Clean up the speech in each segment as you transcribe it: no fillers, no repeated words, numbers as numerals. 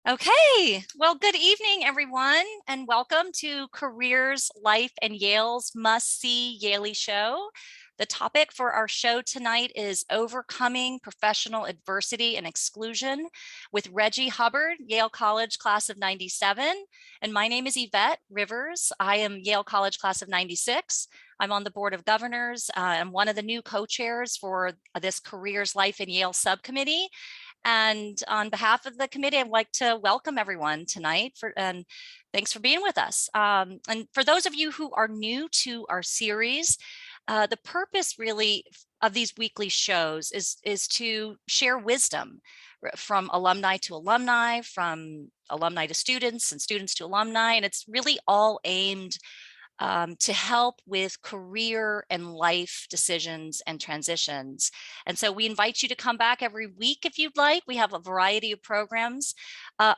Okay, well, good evening, everyone, and welcome to Careers, Life, and Yale's Must-See Yale Show. The topic for our show tonight is Overcoming Professional Adversity and Exclusion with Reggie Hubbard, Yale College class of 97. And my name is Yvette Rivers. I am Yale College class of 96. I'm on the Board of Governors. I'm one of the new co-chairs for this Careers, Life, and Yale subcommittee. And on behalf of the committee, I'd like to welcome everyone tonight and thanks for being with us. And for those of you who are new to our series, the purpose really of these weekly shows is to share wisdom from alumni to alumni, from alumni to students and students to alumni. And it's really all aimed to help with career and life decisions and transitions. And so we invite you to come back every week if you'd like. We have a variety of programs.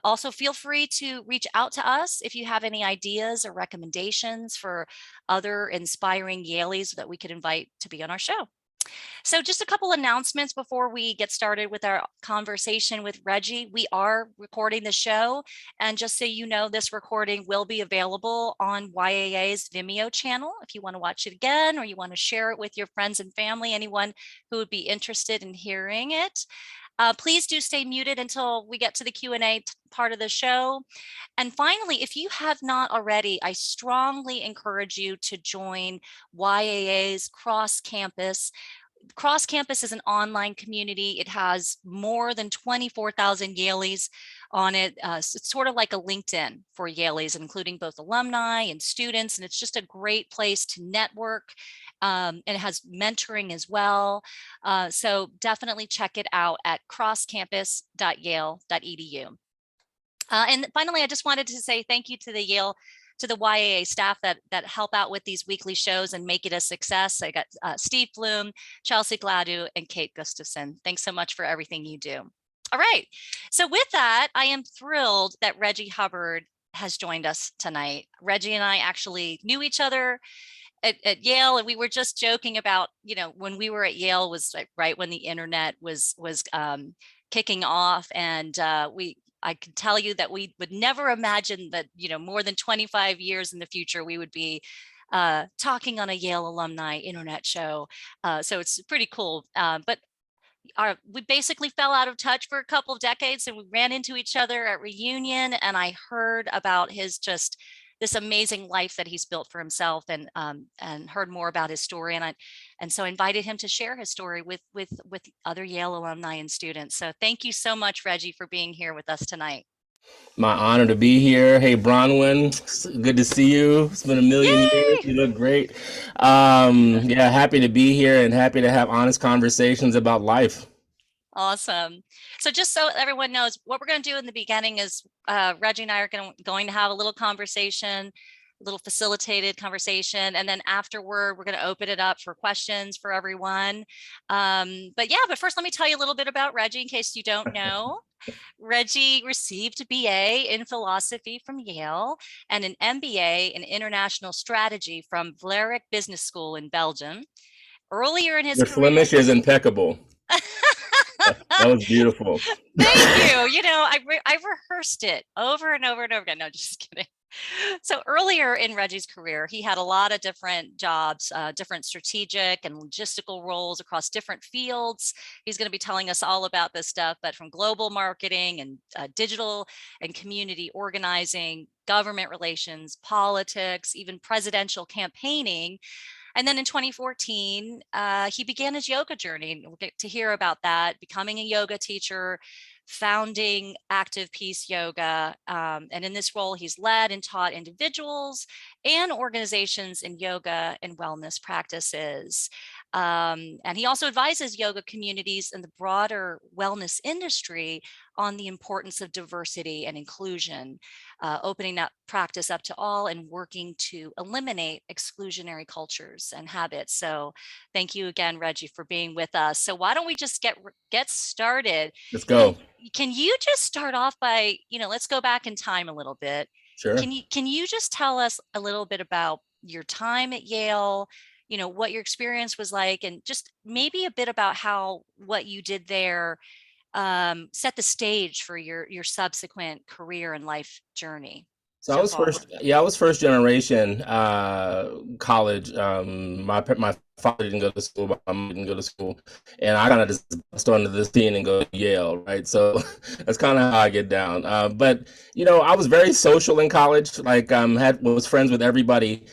Also, feel free to reach out to us if you have any ideas or recommendations for other inspiring Yaleys that we could invite to be on our show. So just a couple announcements before we get started with our conversation with Reggie. We are recording the show, and just so you know, this recording will be available on YAA's Vimeo channel if you want to watch it again or you want to share it with your friends and family, anyone who would be interested in hearing it. Please do stay muted until we get to the Q&A part of the show. And finally, if you have not already, I strongly encourage you to join YAA's cross-campus. Cross-campus is an online community. It has more than 24,000 Yaleys on it. It's sort of like a LinkedIn for Yaleys, including both alumni and students. And it's just a great place to network. And it has mentoring as well. So definitely check it out at crosscampus.yale.edu. And finally, I just wanted to say thank you to the YAA staff that help out with these weekly shows and make it a success. I got Steve Bloom, Chelsea Gladu, and Kate Gustafson. Thanks so much for everything you do. All right, so with that, I am thrilled that Reggie Hubbard has joined us tonight. Reggie and I actually knew each other at Yale, and we were just joking about, when we were at Yale was like right when the internet was kicking off, and I can tell you that we would never imagine that, more than 25 years in the future, we would be talking on a Yale alumni internet show. So it's pretty cool. But we basically fell out of touch for a couple of decades, and we ran into each other at reunion, and I heard about this amazing life that he's built for himself, and heard more about his story. And so I invited him to share his story with other Yale alumni and students. So thank you so much, Reggie, for being here with us tonight. My honor to be here. Hey, Bronwyn, good to see you. It's been a million years. You look great. Yeah, happy to be here and happy to have honest conversations about life. Awesome. So just so everyone knows, what we're going to do in the beginning is Reggie and I are going to have a little conversation, a little facilitated conversation. And then afterward, we're going to open it up for questions for everyone. But first, let me tell you a little bit about Reggie in case you don't know. Reggie received a BA in philosophy from Yale and an MBA in international strategy from Vlerick Business School in Belgium. Earlier in his Your career, Flemish is impeccable. That was beautiful. Thank you. I rehearsed it over and over and over again. No, just kidding. So earlier in Reggie's career, he had a lot of different jobs, different strategic and logistical roles across different fields. He's going to be telling us all about this stuff, but from global marketing and digital and community organizing, government relations, politics, even presidential campaigning. And then in 2014, he began his yoga journey. We'll get to hear about that, becoming a yoga teacher, founding Active Peace Yoga. And in this role, he's led and taught individuals and organizations in yoga and wellness practices. And he also advises yoga communities in the broader wellness industry on the importance of diversity and inclusion, opening that practice up to all and working to eliminate exclusionary cultures and habits. So thank you again, Reggie, for being with us. So why don't we just get started? Let's go. Can you just start off by, let's go back in time a little bit. Sure. Can you just tell us a little bit about your time at Yale, what your experience was like, and just maybe a bit about what you did there set the stage for your subsequent career and life journey So I so was far? first, yeah, I was first generation college. My father didn't go to school, my mom didn't go to school, and I kind of just bust onto the scene and go to Yale, right? So that's kind of how I get down. But I was very social in college. Like, had was friends with everybody.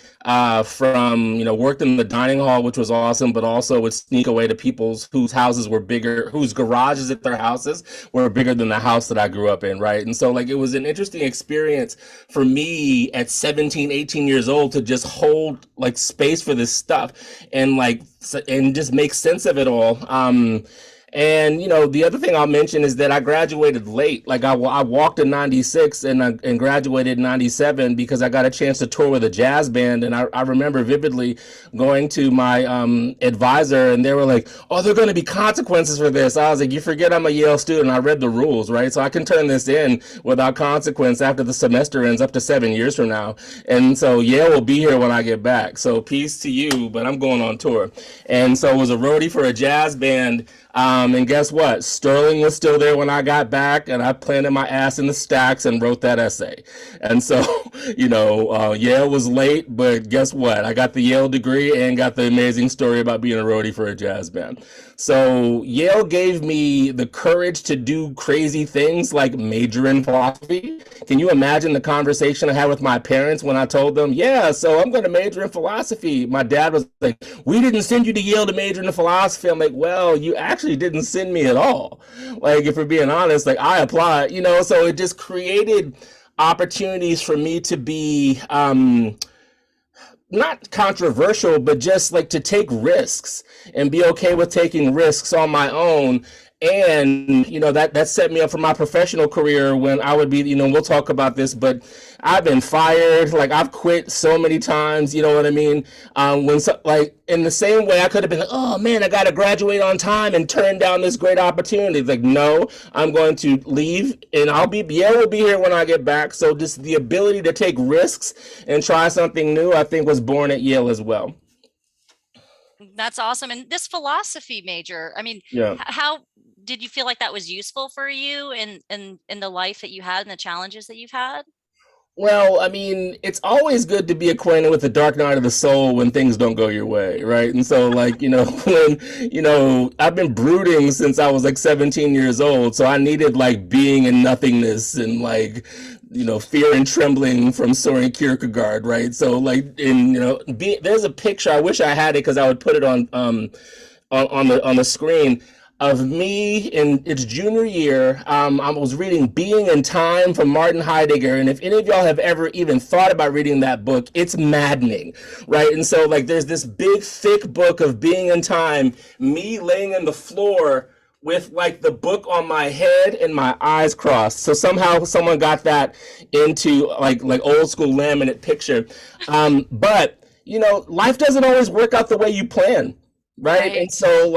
From worked in the dining hall, which was awesome, but also would sneak away to people's whose houses were bigger, whose garages at their houses were bigger than the house that I grew up in, right? And so like it was an interesting experience for me at 17, 18 years old to just hold like space for this stuff and and just make sense of it all. And the other thing I'll mention is that I graduated late. Like I walked in '96 and graduated in '97 because I got a chance to tour with a jazz band. And I remember vividly going to my advisor, and they were like, "Oh, there are going to be consequences for this." I was like, "You forget I'm a Yale student. I read the rules, right? So I can turn this in without consequence after the semester ends, up to 7 years from now." And so Yale will be here when I get back. So peace to you, but I'm going on tour. And so it was a roadie for a jazz band. And guess what? Sterling was still there when I got back, and I planted my ass in the stacks and wrote that essay. And so, Yale was late, but guess what? I got the Yale degree and got the amazing story about being a roadie for a jazz band. So Yale gave me the courage to do crazy things like major in philosophy. Can you imagine the conversation I had with my parents when I told them, yeah, so I'm going to major in philosophy? My dad was like, we didn't send you to Yale to major in philosophy. I'm like, well, you actually didn't send me at all. Like, if we're being honest, like I applied, so it just created opportunities for me to be, not controversial, but just like to take risks and be okay with taking risks on my own. And that set me up for my professional career when I would be, we'll talk about this, but I've been fired, like I've quit so many times, you know what I mean? Like in the same way I could have been like, oh man, I got to graduate on time and turn down this great opportunity. Like, no, I'm going to leave, and Yale will be here when I get back. So just the ability to take risks and try something new, I think was born at Yale as well. That's awesome. And this philosophy major, I mean, Yeah. how did you feel like that was useful for you in the life that you had and the challenges that you've had? Well, I mean, it's always good to be acquainted with the dark night of the soul when things don't go your way, right? And so, like, when, I've been brooding since I was like 17 years old. So I needed like being in nothingness and like, fear and trembling from Soren Kierkegaard, right? So, like, there's a picture, I wish I had it because I would put it on the screen of me in its junior year. I was reading Being in Time from Martin Heidegger. And if any of y'all have ever even thought about reading that book, it's maddening, right? And so like there's this big, thick book of Being in Time, me laying on the floor with like the book on my head and my eyes crossed. So somehow someone got that into like old school laminate picture. But life doesn't always work out the way you plan. Right. And Right. so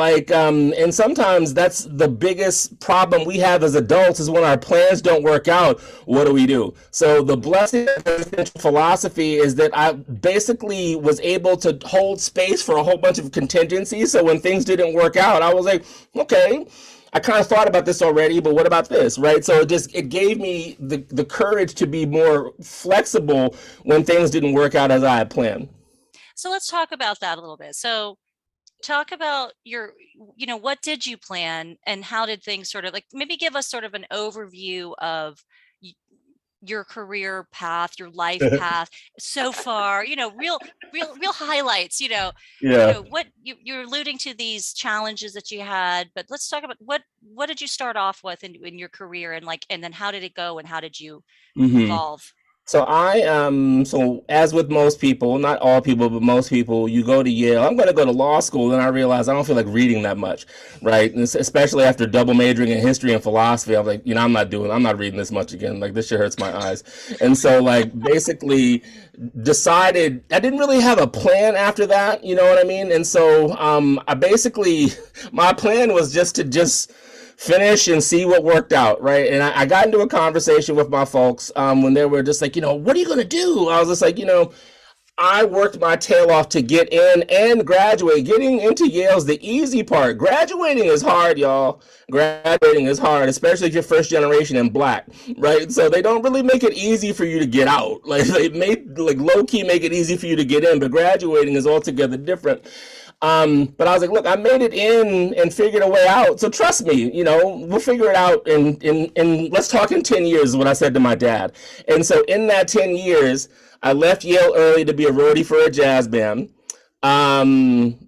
and sometimes that's the biggest problem we have as adults is when our plans don't work out, what do we do? So the blessing of existential philosophy is that I basically was able to hold space for a whole bunch of contingencies. So when things didn't work out, I was like, okay, I kind of thought about this already, but what about this? Right. So it gave me the courage to be more flexible when things didn't work out as I had planned. So let's talk about that a little bit. So talk about what did you plan and how did things sort of like, maybe give us sort of an overview of your career path, your life path so far, real highlights, Yeah. what you're alluding to, these challenges that you had, but let's talk about what did you start off with in your career, and then how did it go and how did you hmm evolve? So as with most people, not all people, but most people, you go to Yale. I'm going to go to law school, and I realize I don't feel like reading that much, right? And especially after double majoring in history and philosophy, I'm like, I'm not reading this much again. Like, this shit hurts my eyes. And so, like, basically decided I didn't really have a plan after that, you know what I mean? And so, I basically, my plan was just finish and see what worked out, right? And I got into a conversation with my folks when they were just like, what are you gonna do? I was just like, I worked my tail off to get in and graduate. Getting into Yale's the easy part. Graduating is hard, y'all. Graduating is hard, especially if you're first generation and black, right? So they don't really make it easy for you to get out. Like they made like low key make it easy for you to get in, but graduating is altogether different. But I was like, look, I made it in and figured a way out. So trust me, we'll figure it out. And let's talk in 10 years is what I said to my dad. And so in that 10 years, I left Yale early to be a roadie for a jazz band.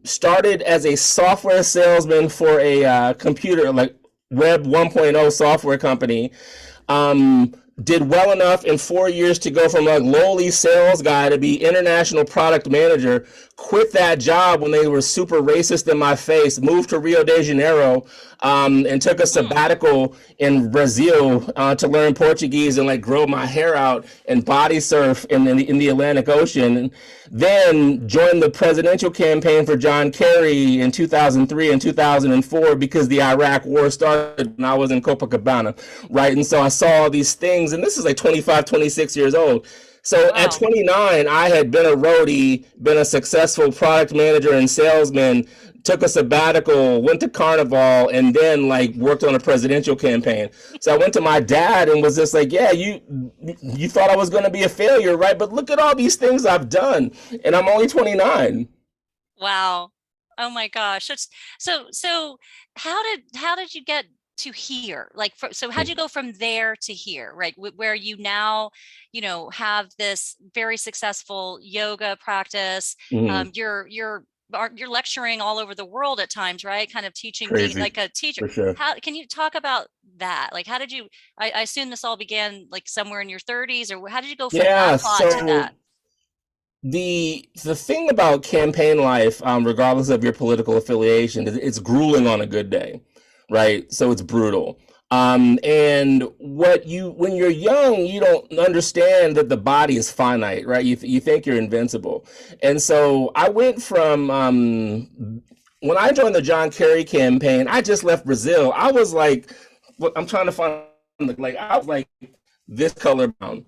Started as a software salesman for a computer, like Web 1.0 software company. Did well enough in 4 years to go from a lowly sales guy to be international product manager. Quit that job when they were super racist in my face. Moved to Rio de Janeiro, and took a sabbatical in Brazil to learn Portuguese and like grow my hair out and body surf in the Atlantic Ocean. And then joined the presidential campaign for John Kerry in 2003 and 2004 because the Iraq War started and I was in Copacabana, right? And so I saw all these things, and this is like 25, 26 years old. So at Wow. 29, I had been a roadie, been a successful product manager and salesman, took a sabbatical, went to Carnival, and then like worked on a presidential campaign. So I went to my dad and was just like, yeah, you thought I was going to be a failure, right? But look at all these things I've done, and I'm only 29. Wow. Oh my gosh. So how did you get to here? Like, so how'd you go from there to here, right? Where you now, have this very successful yoga practice. Mm-hmm. You're lecturing all over the world at times, right? Kind of teaching, being Crazy, like a teacher. for sure. How can you talk about that? Like, how did you, I assume this all began like somewhere in your 30s, or how did you go from that Yeah, thought to so that? the thing about campaign life, regardless of your political affiliation, is it's grueling on a good day, right? So it's brutal. And when you're young, you don't understand that the body is finite, right? You think you're invincible. And so I went from when I joined the John Kerry campaign, I just left Brazil. I was like, what I'm trying to find, like I was like this color brown.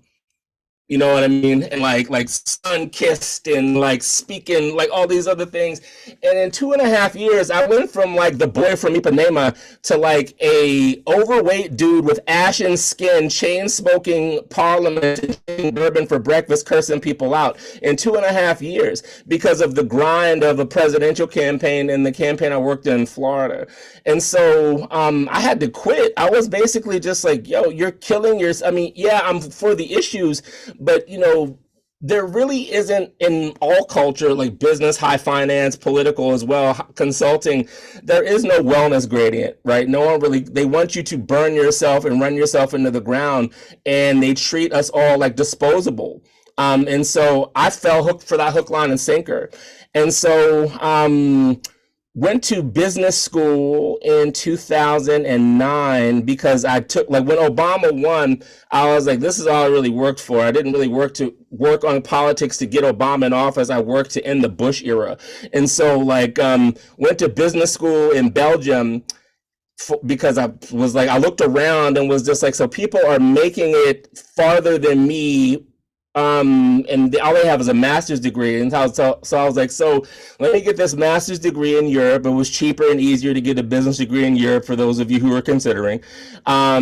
You know what I mean? And like sun kissed and like speaking like all these other things. And in 2.5 years, I went from like the boy from Ipanema to like a overweight dude with ashen skin, chain smoking parliament, drinking bourbon for breakfast, cursing people out in 2.5 years because of the grind of a presidential campaign and the campaign I worked in Florida. And so I had to quit. I was basically just like, yo, you're killing your, I mean, yeah, I'm for the issues, but there really isn't in all culture, like business, high finance, political as well, consulting, there is no wellness gradient, right? No one really, they want you to burn yourself and run yourself into the ground, and they treat us all like disposable. And so I fell hook for that hook, line, and sinker. And so went to business school in 2009 because I took, like, when Obama won, I was like, this is all I really worked for. I didn't really work on politics to get Obama in office. I worked to end the Bush era. And so like went to business school in Belgium because I was like, I looked around and was just like, so people are making it farther than me, and all they have is a master's degree. And so I was like, so let me get this master's degree in Europe. It was cheaper and easier to get a business degree in Europe for those of you who are considering.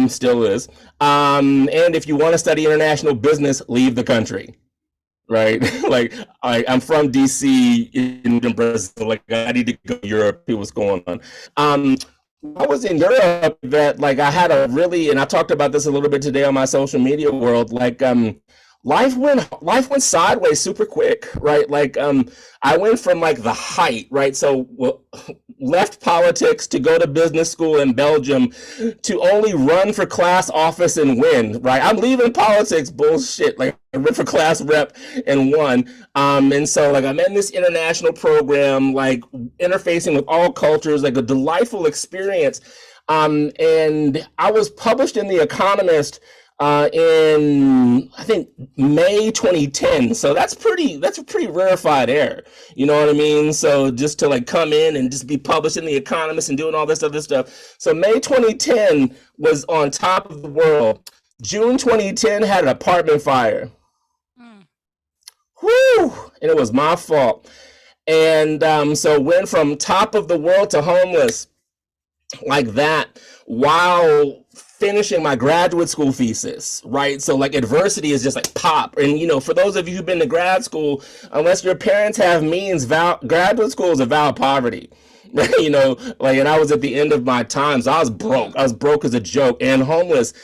Still is. And if you want to study international business, leave the country. Right, like I'm from DC in Brazil. Like I need to go to Europe. See what's going on. I was in Europe that like I had a really, and I talked about this a little bit today on my social media world. Like life went sideways super quick, right? Like I went from like the height, right? So left politics to go to business school in Belgium to only run for class office and win, right? I'm leaving politics, bullshit. Like I ran for class rep and won. And so like I'm in this international program, like interfacing with all cultures, like a delightful experience. And I was published in The Economist in I think May 2010. So that's a pretty rarefied air. You know what I mean? So just to like come in and just be published in The Economist and doing all this other stuff. So May 2010 was on top of the world. June 2010 had an apartment fire. Mm. Whew, and it was my fault. And so went from top of the world to homeless like that while finishing my graduate school thesis, right? So like adversity is just like pop. And for those of you who've been to grad school, unless your parents have means, graduate school is a vow of poverty. Like, and I was at the end of my time, so I was broke. I was broke as a joke and homeless.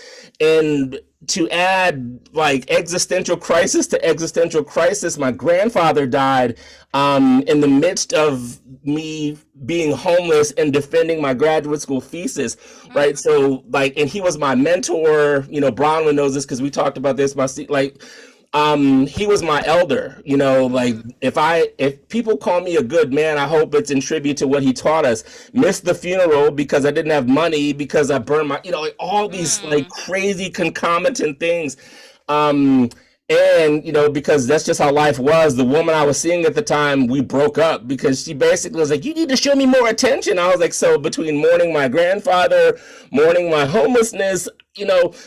And to add like existential crisis to existential crisis, my grandfather died in the midst of me being homeless and defending my graduate school thesis, right? So like, and he was my mentor. Bronwyn knows this because we talked about this. He was my elder. Like if people call me a good man, I hope it's in tribute to what he taught us. Missed the funeral because I didn't have money, because I burned my, like all these like crazy concomitant things. And because that's just how life was. The woman I was seeing at the time, we broke up because she basically was like, you need to show me more attention. I was like, so between mourning my grandfather, mourning my homelessness,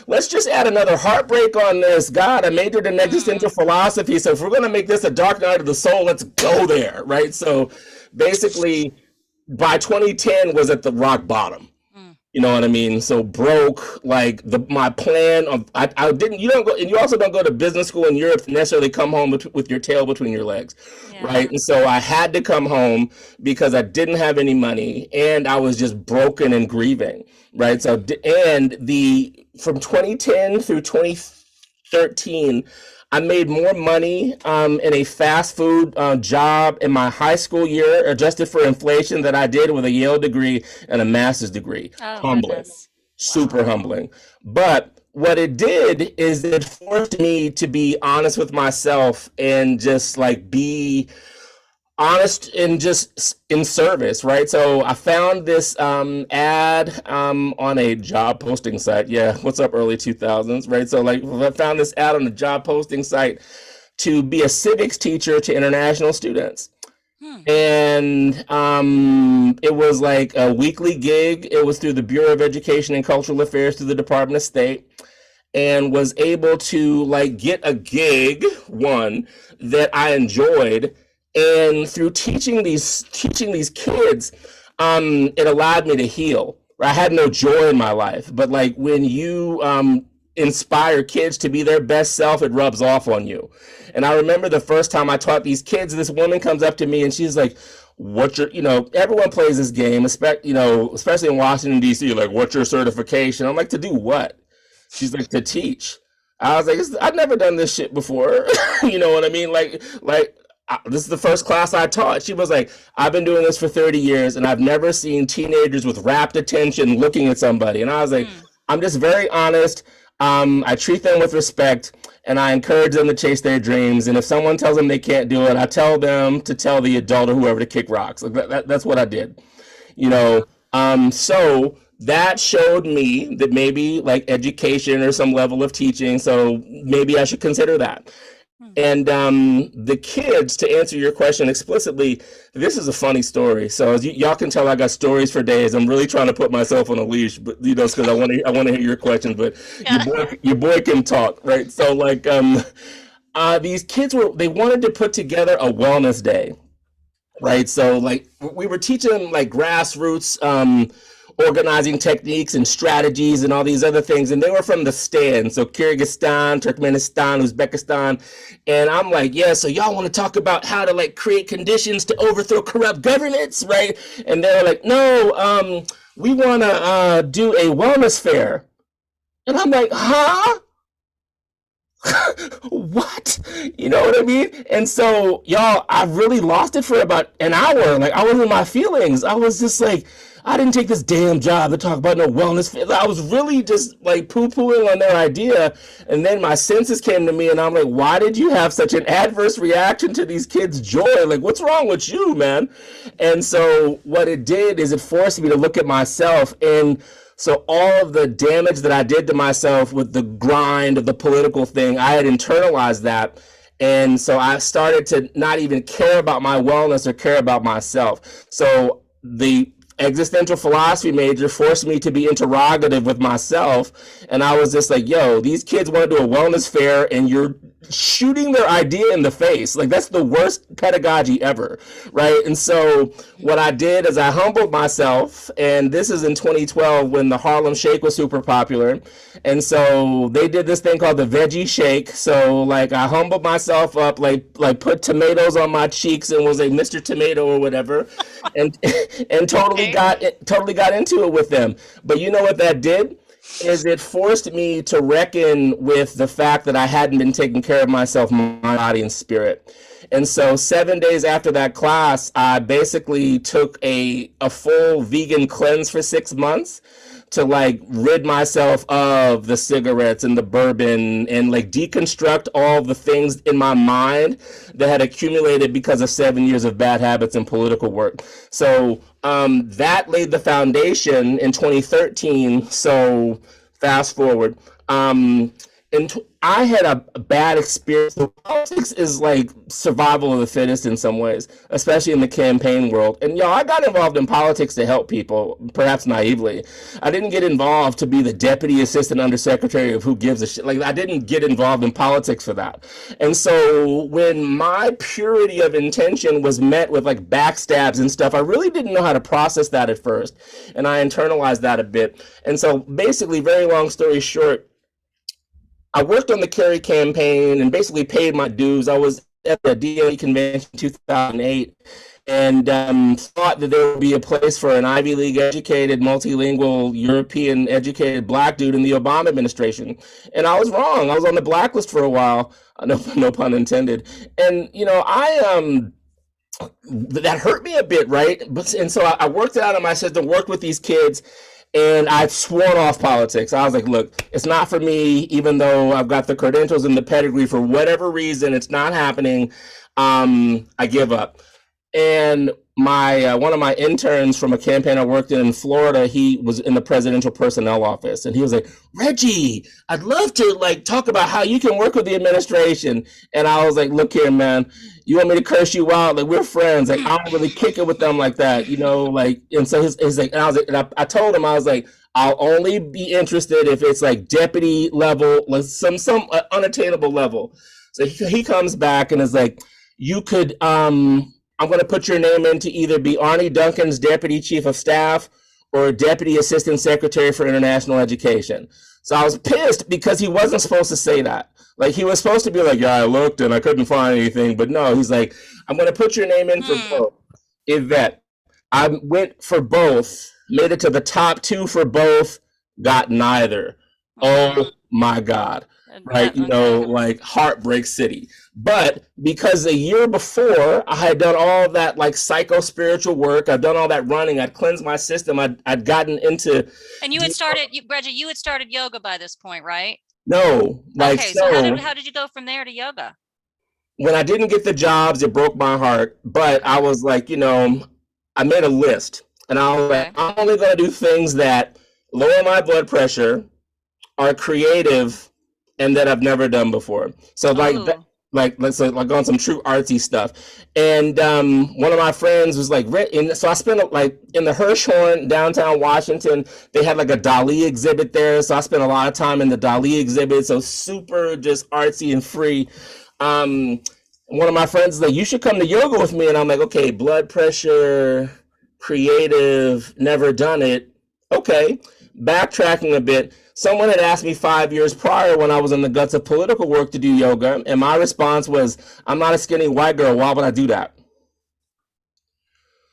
let's just add another heartbreak on this. God, I majored in existential philosophy, so if we're going to make this a dark night of the soul, let's go there, right? So basically, by 2010 was at the rock bottom. You know what I mean? So broke, like my plan of, I didn't, you don't go, and you also don't go to business school in Europe to necessarily come home with your tail between your legs, right? And so I had to come home because I didn't have any money and I was just broken and grieving, right? So, from 2010 through 2013, I made more money in a fast food job in my high school year, adjusted for inflation, that I did with a Yale degree and a master's degree. Oh, Humbling, goodness. super humbling. But what it did is it forced me to be honest with myself and just like be honest and just in service, right? So I found this ad on a job posting site. Yeah, what's up, early 2000s, right? So like I found this ad on a job posting site to be a civics teacher to international students. And it was like a weekly gig. It was through the Bureau of Education and Cultural Affairs, through the Department of State, and was able to like get a gig, one, that I enjoyed. And through teaching these kids, it allowed me to heal. I had no joy in my life, but like when you inspire kids to be their best self, it rubs off on you. And I remember the first time I taught these kids, this woman comes up to me and she's like, "What's your?" Everyone plays this game, especially in Washington D.C. Like, "What's your certification?" I'm like, "To do what?" She's like, "To teach." I was like, "I've never done this shit before." You know what I mean? Like. This is the first class I taught. She was like, "I've been doing this for 30 years and I've never seen teenagers with rapt attention looking at somebody." And I was like, "I'm just very honest. I treat them with respect and I encourage them to chase their dreams. And if someone tells them they can't do it, I tell them to tell the adult or whoever to kick rocks." Like that's what I did. So that showed me that maybe like education or some level of teaching. So maybe I should consider that. And the kids, to answer your question explicitly, this is a funny story. So as y'all can tell, I got stories for days. I'm really trying to put myself on a leash, but because I want to hear your question. But your boy can talk, right? So like these kids they wanted to put together a wellness day, right? So like we were teaching them like grassroots organizing techniques and strategies and all these other things, and they were from the stand, so Kyrgyzstan, Turkmenistan, Uzbekistan. And I'm like, yeah, so y'all want to talk about how to like create conditions to overthrow corrupt governments, right? And they're like, no, we want to do a wellness fair. And I'm like, huh? What? You know what I mean? And so, y'all, I really lost it for about an hour. Like, I was in my feelings. I was just like, I didn't take this damn job to talk about no wellness. I was really just like poo-pooing on their idea. And then my senses came to me and I'm like, why did you have such an adverse reaction to these kids' joy? Like, what's wrong with you, man? And so what it did is it forced me to look at myself. And so all of the damage that I did to myself with the grind of the political thing, I had internalized that. And so I started to not even care about my wellness or care about myself. So the existential philosophy major forced me to be interrogative with myself. And I was just like, yo, these kids want to do a wellness fair and you're shooting their idea in the face. Like that's the worst pedagogy ever, right? And so what I did is I humbled myself, and this is in 2012 when the Harlem Shake was super popular. And so they did this thing called the veggie shake. So like I humbled myself up, like put tomatoes on my cheeks and was a Mr. Tomato or whatever, and and Okay. totally got into it with them. But you know what that did? Is it forced me to reckon with the fact that I hadn't been taking care of myself, my body, and spirit. And so 7 days after that class, I basically took a full vegan cleanse for 6 months to like rid myself of the cigarettes and the bourbon and like deconstruct all the things in my mind that had accumulated because of 7 years of bad habits and political work. So that laid the foundation in 2013. So fast forward. And I had a bad experience. So politics is like survival of the fittest in some ways, especially in the campaign world. And y'all, I got involved in politics to help people, perhaps naively. I didn't get involved to be the deputy assistant undersecretary of who gives a shit. Like I didn't get involved in politics for that. And so when my purity of intention was met with like backstabs and stuff, I really didn't know how to process that at first. And I internalized that a bit. And so basically, very long story short, I worked on the Kerry campaign and basically paid my dues. I was at the DLE convention in 2008 and thought that there would be a place for an Ivy League educated, multilingual, European educated black dude in the Obama administration. And I was wrong. I was on the blacklist for a while. No pun intended. And, you know, that hurt me a bit, right? And so I worked it out in my system, worked with these kids, and I sworn off politics. I was like, look, it's not for me, even though I've got the credentials and the pedigree. For whatever reason, it's not happening. I give up. And my one of my interns from a campaign I worked in Florida, he was in the presidential personnel office, and he was like, Reggie, I'd love to like talk about how you can work with the administration. And I was like, look here, man, you want me to curse you out? Like we're friends. Like I don't really kick it with them like that, you know. Like and so he's like, and I was like, and I told him I was like, I'll only be interested if it's like deputy level, like some unattainable level. So he comes back and is like, you could I'm going to put your name in to either be Arnie Duncan's deputy chief of staff or deputy assistant secretary for international education. So I was pissed because he wasn't supposed to say that. Like he was supposed to be like, yeah, I looked and I couldn't find anything. But no, he's like, I'm going to put your name in for Hmm. both. Yvette, I went for both, made it to the top two for both, got neither. Hmm. Oh my God. Right? That You know, okay. like Heartbreak City. But because a year before I had done all that like psycho spiritual work, I'd done all that running, I'd cleansed my system, I'd gotten into And you had started, Reggie, you had started yoga by this point, right? no, like Okay, so so how did you go from there to yoga? when I didn't get the jobs, it broke my heart. But I Okay. was like, you know, I made a list and I was like, Okay. I'm only gonna do things that lower my blood pressure, are creative, and that I've never done before. So Oh. like let's say like on some true artsy stuff. And one of my friends was like, and so I spent like in the Hirshhorn downtown Washington. They had like a Dali exhibit there, so I spent a lot of time in the Dali exhibit. So super just artsy and free. Um, One of my friends is like, you should come to yoga with me, and I'm like, okay, blood pressure, creative, never done it. Okay, backtracking a bit, someone had asked me 5 years prior when I was in the guts of political work to do yoga, and my response was, I'm not a skinny white girl. Why would I do that?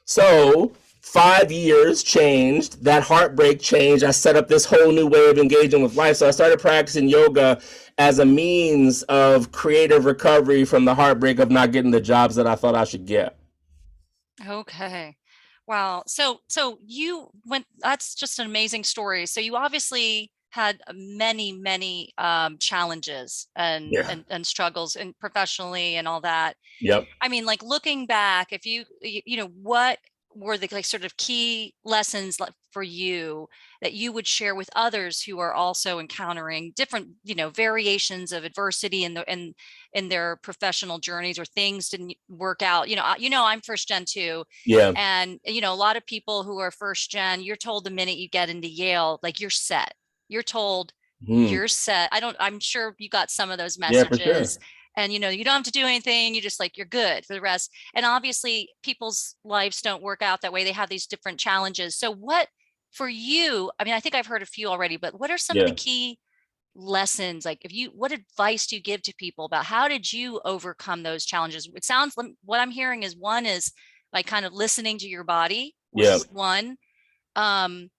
So 5 years changed, that heartbreak changed. I set up this whole new way of engaging with life. So I started practicing yoga as a means of creative recovery from the heartbreak of not getting the jobs that I thought I should get. Okay. Wow. So you went, that's just an amazing story. So you obviously had many challenges Yeah. and struggles and professionally and all that. Yep. I mean, like looking back, if you know, what were the like sort of key lessons like for you that you would share with others who are also encountering different, you know, variations of adversity in their professional journeys or things didn't work out. You know, I'm first gen too. Yeah. And you know, a lot of people who are first gen, you're told the minute you get into Yale, like you're set. You're told Hmm. you're set. I'm sure you got some of those Yeah, for sure. messages and you don't have to do anything. You just like, you're good for the rest. And obviously people's lives don't work out that way. They have these different challenges. So what for you, I mean, I think I've heard a few already, but what are some of the Yeah. key lessons, like what advice do you give to people about how did you overcome those challenges? It sounds, what I'm hearing is, one is like kind of listening to your body, which Yeah. is one, and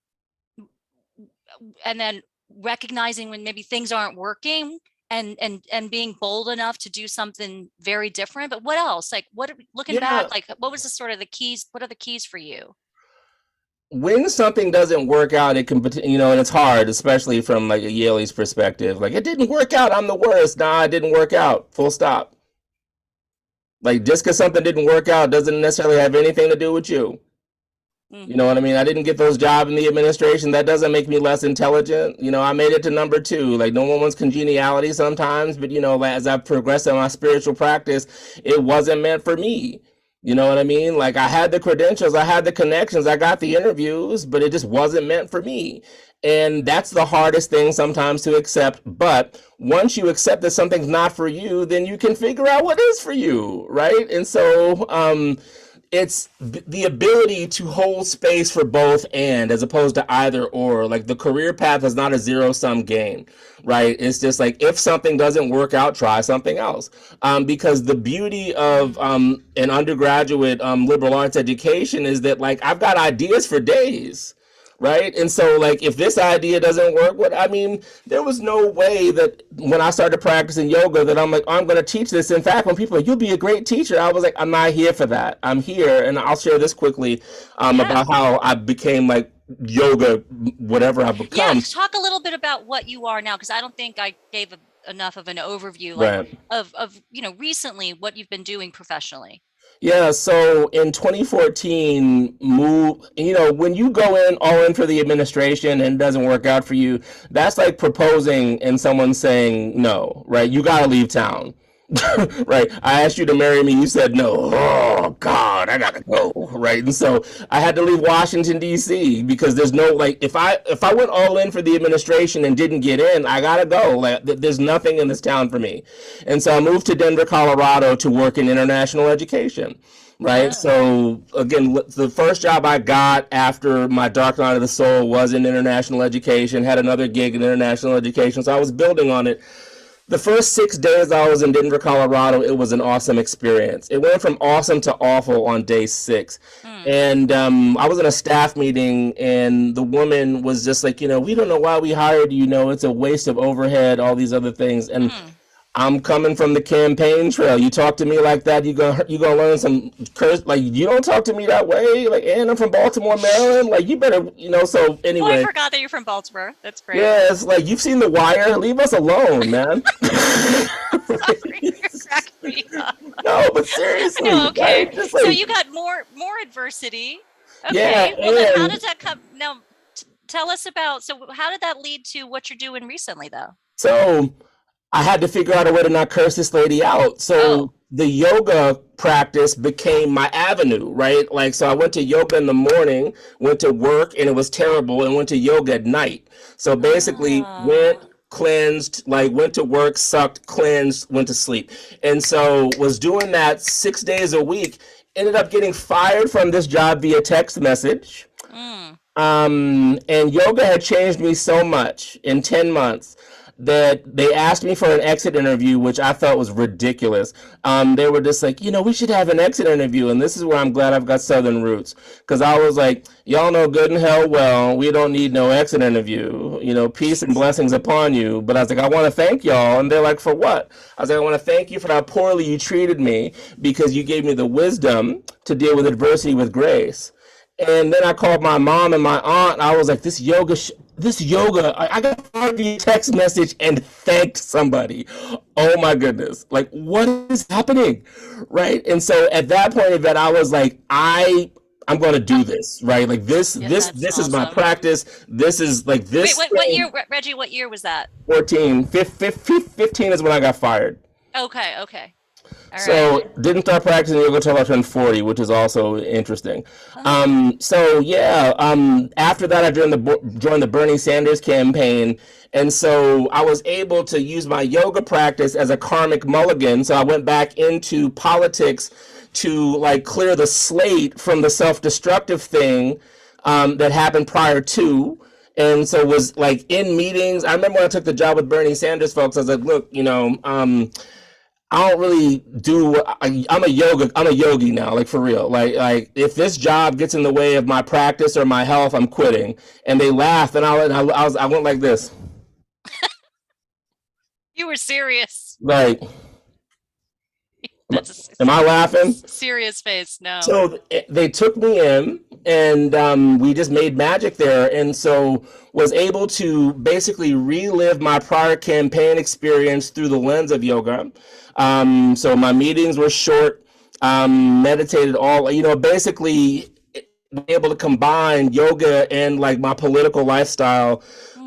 then recognizing when maybe things aren't working, and being bold enough to do something very different. But what else, like looking Yeah. back, like what was the sort of the keys, what are the keys for you? When something doesn't work out, it can, and it's hard, especially from like a Yale's perspective. Like, it didn't work out, I'm the worst. Nah, it didn't work out. Full stop. Like, just because something didn't work out doesn't necessarily have anything to do with you. You know what I mean? I didn't get those jobs in the administration. That doesn't make me less intelligent. I made it to number two. Like, no one wants congeniality sometimes, but as I progressed in my spiritual practice, it wasn't meant for me. You know what I mean? Like, I had the credentials, I had the connections, I got the interviews, but it just wasn't meant for me. And that's the hardest thing sometimes to accept. But once you accept that something's not for you, then you can figure out what is for you, right? And so, it's the ability to hold space for both and, as opposed to either or. Like, the career path is not a zero-sum game, right? It's just like, if something doesn't work out, try something else. Because the beauty of an undergraduate liberal arts education is that, like, I've got ideas for days. Right. And so, like, if this idea doesn't work, there was no way that when I started practicing yoga that I'm like, oh, I'm going to teach this. In fact, when people are like, you'll be a great teacher, I was like, I'm not here for that. I'm here. And I'll share this quickly about how I became like yoga, whatever I've become. Yeah. Talk a little bit about what you are now, because I don't think I gave enough of an overview, Right. of recently what you've been doing professionally. Yeah, so in 2014, when you go in all in for the administration and it doesn't work out for you, that's like proposing and someone saying no, right? You got to leave town. Right. I asked you to marry me. You said no. Oh God, I gotta go. Right. And so I had to leave Washington, D.C. because there's no, like, if I went all in for the administration and didn't get in, I gotta go. Like, there's nothing in this town for me. And so I moved to Denver, Colorado to work in international education. Right. So again, the first job I got after my dark night of the soul was in international education, had another gig in international education. So I was building on it. The first 6 days I was in Denver, Colorado, it was an awesome experience. It went from awesome to awful on day 6. And I was in a staff meeting, and the woman was just like, we don't know why we hired you. It's a waste of overhead, all these other things. And I'm coming from the campaign trail. You talk to me like that, you gonna learn some curse. Like, you don't talk to me that way. Like, and I'm from Baltimore, Maryland. Like, you better, So anyway. Oh, I forgot that you're from Baltimore. That's great. Yeah, it's like, you've seen The Wire. Leave us alone, man. Sorry, you're cracking me up. No, but seriously. No, okay. Right? Just So like, you got more adversity. Okay. yeah, Well, then how and does that come now? Tell us about, so how did that lead to what you're doing recently, though? so I had to figure out a way to not curse this lady out. So Oh. the yoga practice became my avenue, right? Like, so I went to yoga in the morning, went to work, and it was terrible, and went to yoga at night. So basically, went, cleansed, like, went to work, sucked, cleansed, went to sleep. And so was doing that 6 days a week. Ended up getting fired from this job via text message. And yoga had changed me so much in 10 months that they asked me for an exit interview, which I thought was ridiculous. They were just like, we should have an exit interview. And this is where I'm glad I've got Southern roots. Because I was like, y'all know good and hell well, we don't need no exit interview. Peace and blessings upon you. But I was like, I want to thank y'all. And they're like, for what? I was like, I want to thank you for how poorly you treated me, because you gave me the wisdom to deal with adversity with grace. And then I called my mom and my aunt. I was like, this yoga, I got a text message and thanked somebody. Oh my goodness. Like, what is happening? Right. And so at that point of it, I was like, I'm going to do this. Right. Like, this is my practice. This is like this. Wait, what year, Reggie, what year was that? 15 is when I got fired. Okay. All right. So didn't start practicing yoga until I turned 40, which is also interesting. Oh. So yeah, after that I joined the Bernie Sanders campaign, and so I was able to use my yoga practice as a karmic mulligan. So I went back into politics to like clear the slate from the self-destructive thing that happened prior to. And so was like in meetings. I remember when I took the job with Bernie Sanders folks, I was like, look, I don't really do. I'm a yogi now, like for real. Like if this job gets in the way of my practice or my health, I'm quitting. And they laughed, and I went like this, You were serious. like, That's a am I laughing? serious face. No. So they took me in, and we just made magic there, and so was able to basically relive my prior campaign experience through the lens of yoga. So my meetings were short, meditated all, basically able to combine yoga and like my political lifestyle.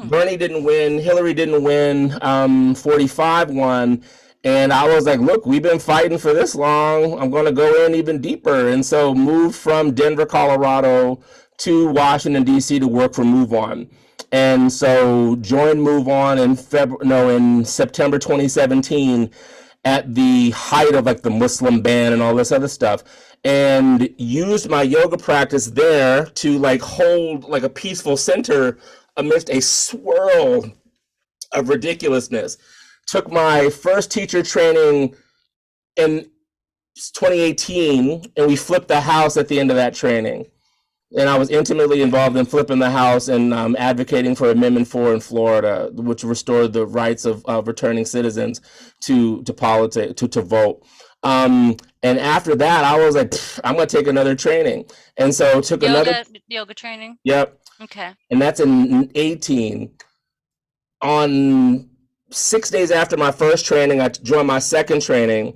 Bernie didn't win, Hillary didn't win, 45 won. And I was like, look, we've been fighting for this long. I'm going to go in even deeper. And so moved from Denver, Colorado to Washington, D.C. to work for Move On. And so joined Move On in September 2017 at the height of like the Muslim ban and all this other stuff, and used my yoga practice there to like hold like a peaceful center amidst a swirl of ridiculousness. Took my first teacher training in 2018, and we flipped the house at the end of that training. And I was intimately involved in flipping the house and advocating for Amendment 4 in Florida, which restored the rights of returning citizens to politics, to vote. And after that, I was like, I'm going to take another training. And so took another. Yoga training? Yep. Okay. And that's in 18. On 6 days after my first training, I joined my second training,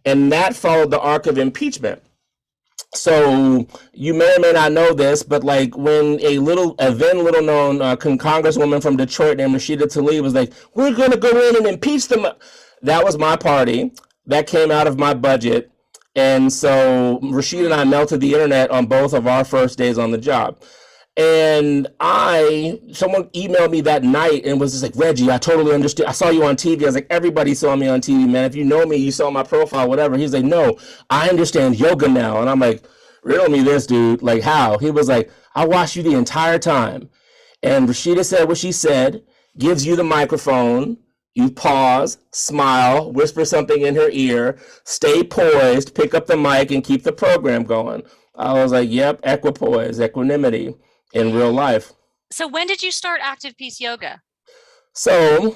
and that followed the arc of impeachment. So you may or may not know this, but like when a then little known congresswoman from Detroit named Rashida Tlaib was like, we're going to go in and impeach them. That was my party. That came out of my budget. And so Rashida and I melted the internet on both of our first days on the job. And someone emailed me that night and was just like, Reggie, I totally understood. I saw you on TV. I was like, everybody saw me on TV, man. If you know me, you saw my profile, whatever. He's like, no, I understand yoga now. And I'm like, riddle me this, dude. Like, how? He was like, I watched you the entire time. And Rashida said what she said, gives you the microphone. You pause, smile, whisper something in her ear, stay poised, pick up the mic, and keep the program going. I was like, yep, equipoise, equanimity in real life. So when did you start Active Peace Yoga? So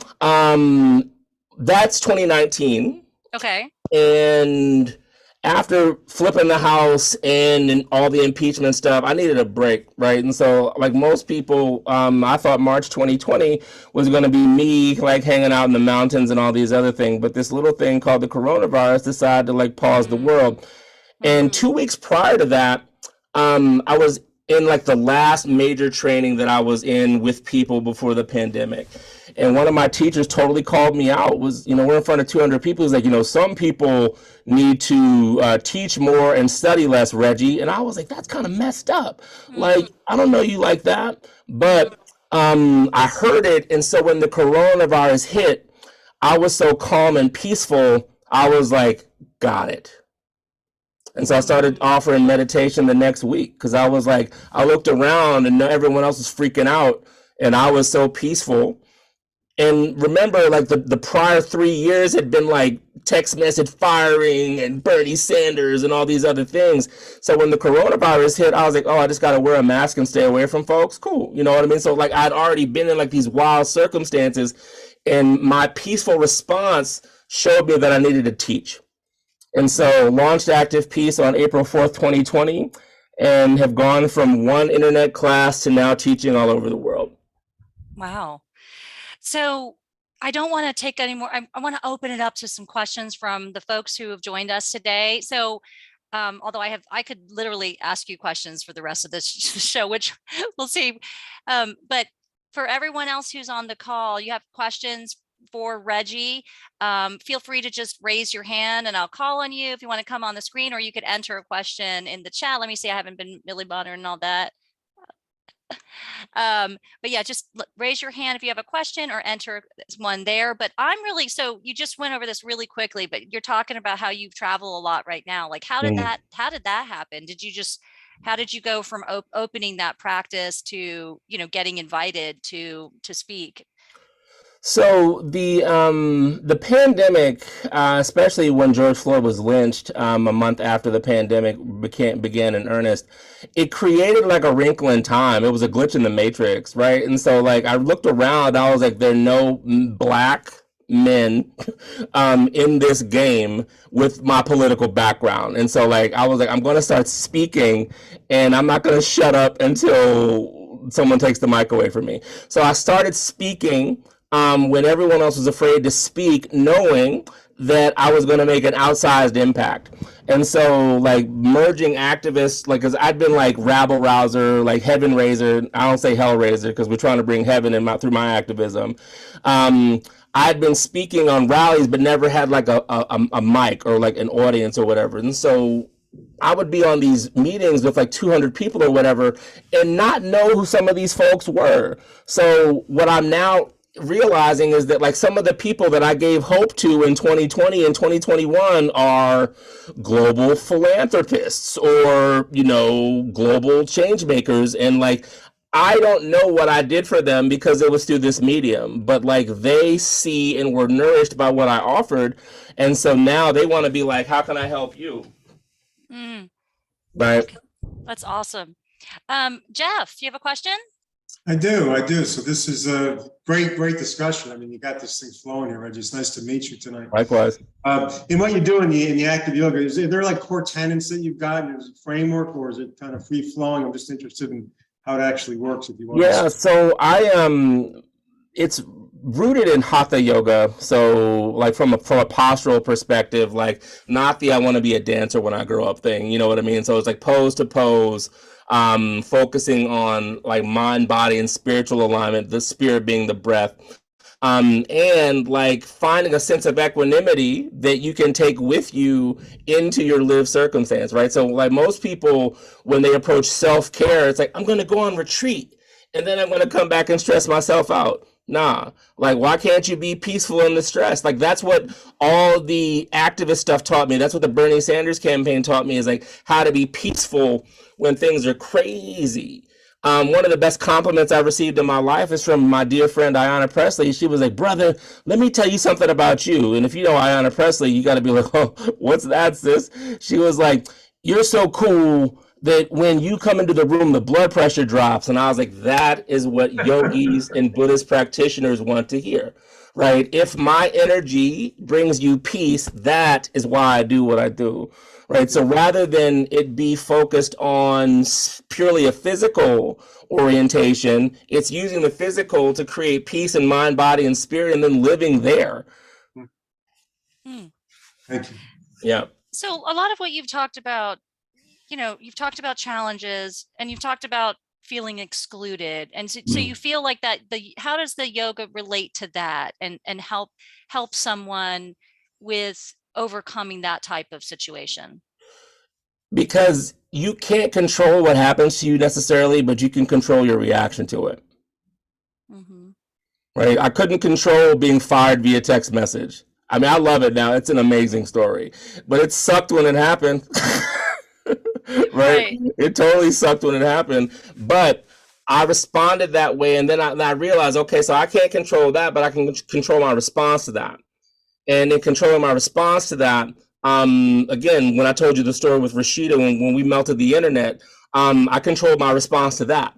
that's 2019. Okay. And after flipping the house and all the impeachment stuff, I needed a break, right? And so like most people, I thought March 2020 was going to be me like hanging out in the mountains and all these other things. But this little thing called the coronavirus decided to like pause the world. And 2 weeks prior to that, I was in like the last major training that I was in with people before the pandemic. And one of my teachers totally called me out. Was, we're in front of 200 people. He's like, some people need to teach more and study less, Reggie. And I was like, that's kind of messed up. Like, I don't know you like that. But I heard it. And so when the coronavirus hit, I was so calm and peaceful. I was like, got it. And so I started offering meditation the next week because I was like, I looked around and everyone else was freaking out and I was so peaceful. And remember, like the prior 3 years had been like text message firing and Bernie Sanders and all these other things. So when the coronavirus hit, I was like, oh, I just got to wear a mask and stay away from folks. Cool. You know what I mean? So like I'd already been in like these wild circumstances, and my peaceful response showed me that I needed to teach. And so launched Active Peace on April 4th, 2020, and have gone from one internet class to now teaching all over the world. Wow. So I don't want to take any more. I want to open it up to some questions from the folks who have joined us today. So although I could literally ask you questions for the rest of this show, which we'll see. But for everyone else who's on the call, you have questions, for Reggie, feel free to just raise your hand and I'll call on you if you want to come on the screen, or you could enter a question in the chat. Let me see, I haven't been really monitoring all that. But yeah, just raise your hand if you have a question or enter one there. But so you just went over this really quickly, but you're talking about how you travel a lot right now. Like, how did that happen? How did you go from opening that practice to, getting invited to speak? So the pandemic, especially when George Floyd was lynched a month after the pandemic began in earnest, it created like a wrinkle in time. It was a glitch in the matrix, right? And so like I looked around, I was like, there are no black men in this game with my political background. And so like I was like, I'm going to start speaking, and I'm not going to shut up until someone takes the mic away from me. So I started speaking when everyone else was afraid to speak, knowing that I was going to make an outsized impact. And so like merging activists, like, cause I'd been like rabble rouser, like heaven raiser. I don't say hell raiser because we're trying to bring heaven in through my activism. I'd been speaking on rallies, but never had like a mic or like an audience or whatever. And so I would be on these meetings with like 200 people or whatever and not know who some of these folks were. So what I'm now realizing is that like some of the people that I gave hope to in 2020 and 2021 are global philanthropists or, global change makers. And like, I don't know what I did for them because it was through this medium, but like they see and were nourished by what I offered. And so now they want to be like, how can I help you? Right. Okay. That's awesome. Jeff, do you have a question? I do. So this is a great discussion. I mean, you got this thing flowing here, Reggie. It's nice to meet you tonight. Likewise. In what you do in the active yoga, is there like core tenets that you've got? Is it framework, or is it kind of free flowing? I'm just interested in how it actually works, if you want. Yeah, so it's rooted in hatha yoga. So like from a postural perspective, like not the I want to be a dancer when I grow up thing, you know what I mean? So it's like pose to pose, focusing on like mind, body, and spiritual alignment, the spirit being the breath. And like finding a sense of equanimity that you can take with you into your lived circumstance, right? So like most people, when they approach self-care, it's like, I'm going to go on retreat and then I'm going to come back and stress myself out. Nah, like, why can't you be peaceful in the stress? Like, that's what all the activist stuff taught me. That's what the Bernie Sanders campaign taught me, is like how to be peaceful when things are crazy. One of the best compliments I've received in my life is from my dear friend, Ayanna Presley. She was like, brother, let me tell you something about you. And if you know Ayanna Presley, you got to be like, oh, what's that, sis? She was like, you're so cool that when you come into the room, the blood pressure drops. And I was like, that is what yogis and Buddhist practitioners want to hear, right? If my energy brings you peace, that is why I do what I do, right? So rather than it be focused on purely a physical orientation, it's using the physical to create peace in mind, body, and spirit, and then living there. Thank you. Yeah. So a lot of what you've talked about, you've talked about challenges and you've talked about feeling excluded. And so you feel like that how does the yoga relate to that and help someone with overcoming that type of situation? Because you can't control what happens to you necessarily, but you can control your reaction to it. Right? I couldn't control being fired via text message. I mean, I love it now. It's an amazing story, but it sucked when it happened. Right? It totally sucked when it happened, but I responded that way. And then I realized, okay, so I can't control that, but I can control my response to that. And in controlling my response to that, again, when I told you the story with Rashida, when we melted the internet, I controlled my response to that.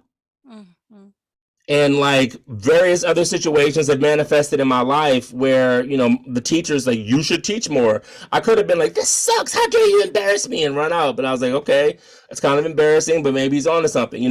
And like various other situations have manifested in my life where, the teacher's like, you should teach more. I could have been like, this sucks. How dare you embarrass me, and run out. But I was like, okay, it's kind of embarrassing, but maybe he's onto something,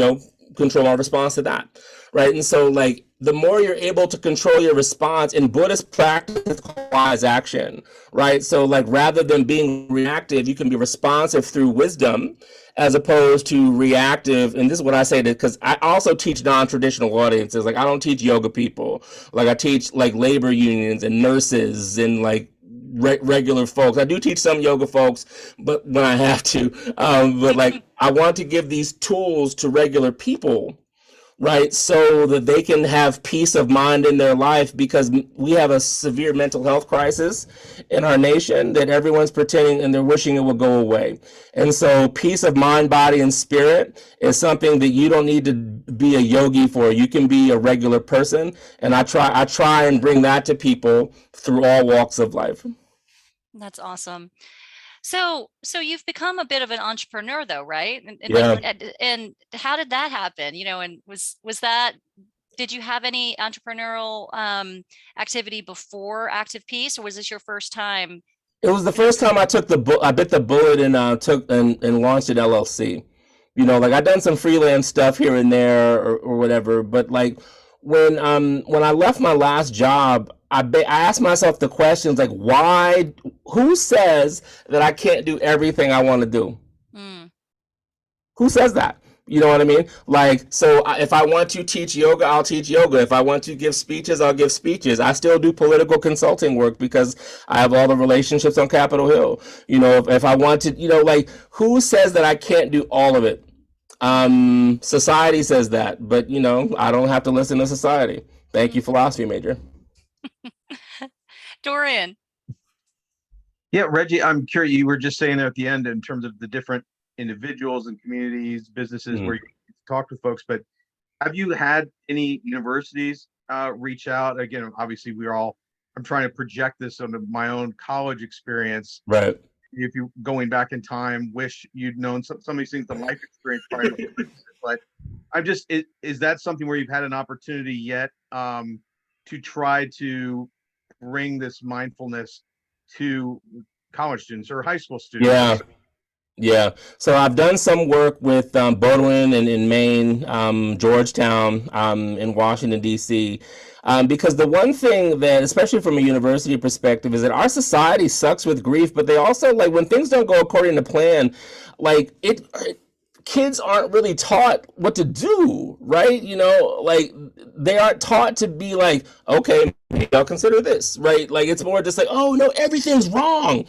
control my response to that, right? And so like the more you're able to control your response in Buddhist practice, it's called wise action, right? So like rather than being reactive, you can be responsive through wisdom as opposed to reactive. And this is what I say, because I also teach non-traditional audiences. Like I don't teach yoga people. Like I teach like labor unions and nurses and like regular folks. I do teach some yoga folks, but when I have to, but like I want to give these tools to regular people, right? So that they can have peace of mind in their life, because we have a severe mental health crisis in our nation that everyone's pretending and they're wishing it would go away. And so peace of mind, body, and spirit is something that you don't need to be a yogi for. You can be a regular person. And I try and bring that to people through all walks of life. That's awesome. So you've become a bit of an entrepreneur though, right? And Yeah. like, and how did that happen? You know, and was that, did you have any entrepreneurial activity before Active Peace, or was this your first time? It was the first time I took I bit the bullet and took and launched an LLC. You know, like I've done some freelance stuff here and there or whatever, but like when I left my last job, I asked myself the questions like, why? Who says that I can't do everything I want to do? Mm. Who says that? You know what I mean? Like, so if I want to teach yoga, I'll teach yoga. If I want to give speeches, I'll give speeches. I still do political consulting work because I have all the relationships on Capitol Hill. You know, if I want to, you know, like, who says that I can't do all of it? Society says that, but you know, I don't have to listen to society. Thank you, philosophy major. Dorian. Yeah, Reggie, I'm curious. You were just saying there at the end in terms of the different individuals and communities, businesses where you talk with folks, but have you had any universities reach out? Again, obviously I'm trying to project this onto my own college experience. Right. If you going back in time, wish you'd known some of these things, the life experience probably, but I'm just, is that something where you've had an opportunity yet to try to bring this mindfulness to college students or high school students? Yeah. Yeah. So I've done some work with Baldwin in Maine, Georgetown in Washington, D.C. Because the one thing that, especially from a university perspective, is that our society sucks with grief, but they also, like, when things don't go according to plan, like kids aren't really taught what to do, right? You know, like they aren't taught to be like, okay, maybe I'll consider this, right? Like it's more just like, oh no, everything's wrong.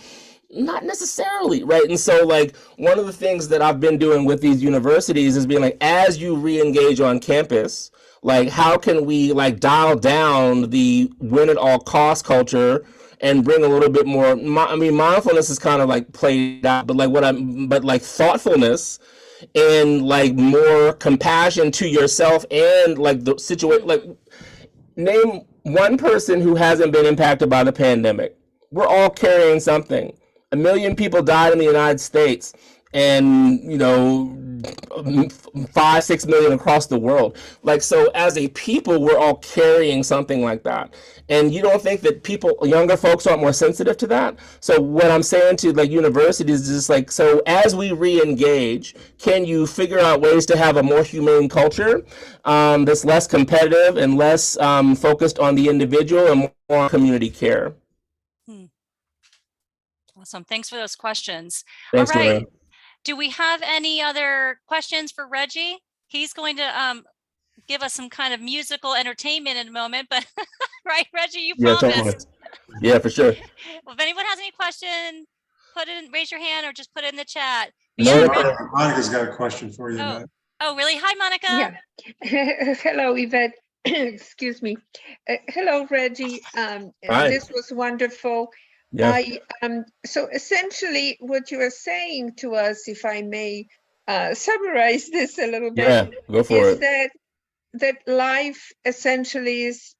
Not necessarily, right? And so like one of the things that I've been doing with these universities is being like, as you re-engage on campus, like how can we like dial down the win at all cost culture and bring a little bit more, I mean, mindfulness is kind of like played out, but like thoughtfulness and like more compassion to yourself and like the situation, like name one person who hasn't been impacted by the pandemic. We're all carrying something. 1 million people died in the United States, and you know, 5-6 million across the world. Like, so as a people, we're all carrying something like that. And you don't think that younger folks aren't more sensitive to that? So what I'm saying to like universities is just like, so as we re-engage, can you figure out ways to have a more humane culture that's less competitive and less focused on the individual and more on community care? Awesome. Thanks for those questions. Thanks, all right. Dorian. Do we have any other questions for Reggie? He's going to give us some kind of musical entertainment in a moment, but right, Reggie, you promised. Totally. Yeah, for sure. Well, if anyone has any question, raise your hand or just put it in the chat. Monica's got a question for you. Oh, really? Hi, Monica. Yeah. Hello, Yvette. Excuse me. Hello, Reggie. Hi. This was wonderful. Yeah. So essentially what you are saying to us, if I may summarize this a little bit, Yeah, go for is it. that life essentially is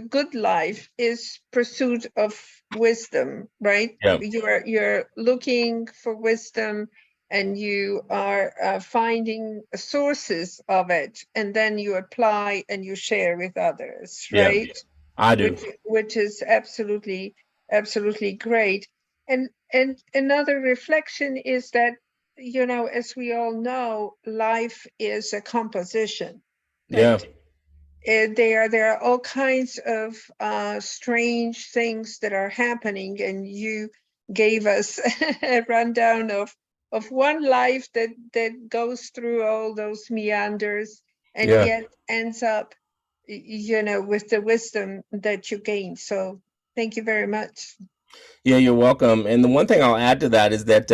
good life is pursuit of wisdom, right? Yeah. You're looking for wisdom and you are finding sources of it, and then you apply and you share with others, right? Yeah, I do. Which is absolutely great. And another reflection is that you know, as we all know, life is a composition. Yeah. There are all kinds of strange things that are happening, and you gave us a rundown of one life that goes through all those meanders and Yeah. yet ends up, you know, with the wisdom that you gained. So thank you very much. Yeah, you're welcome. And the one thing I'll add to that is that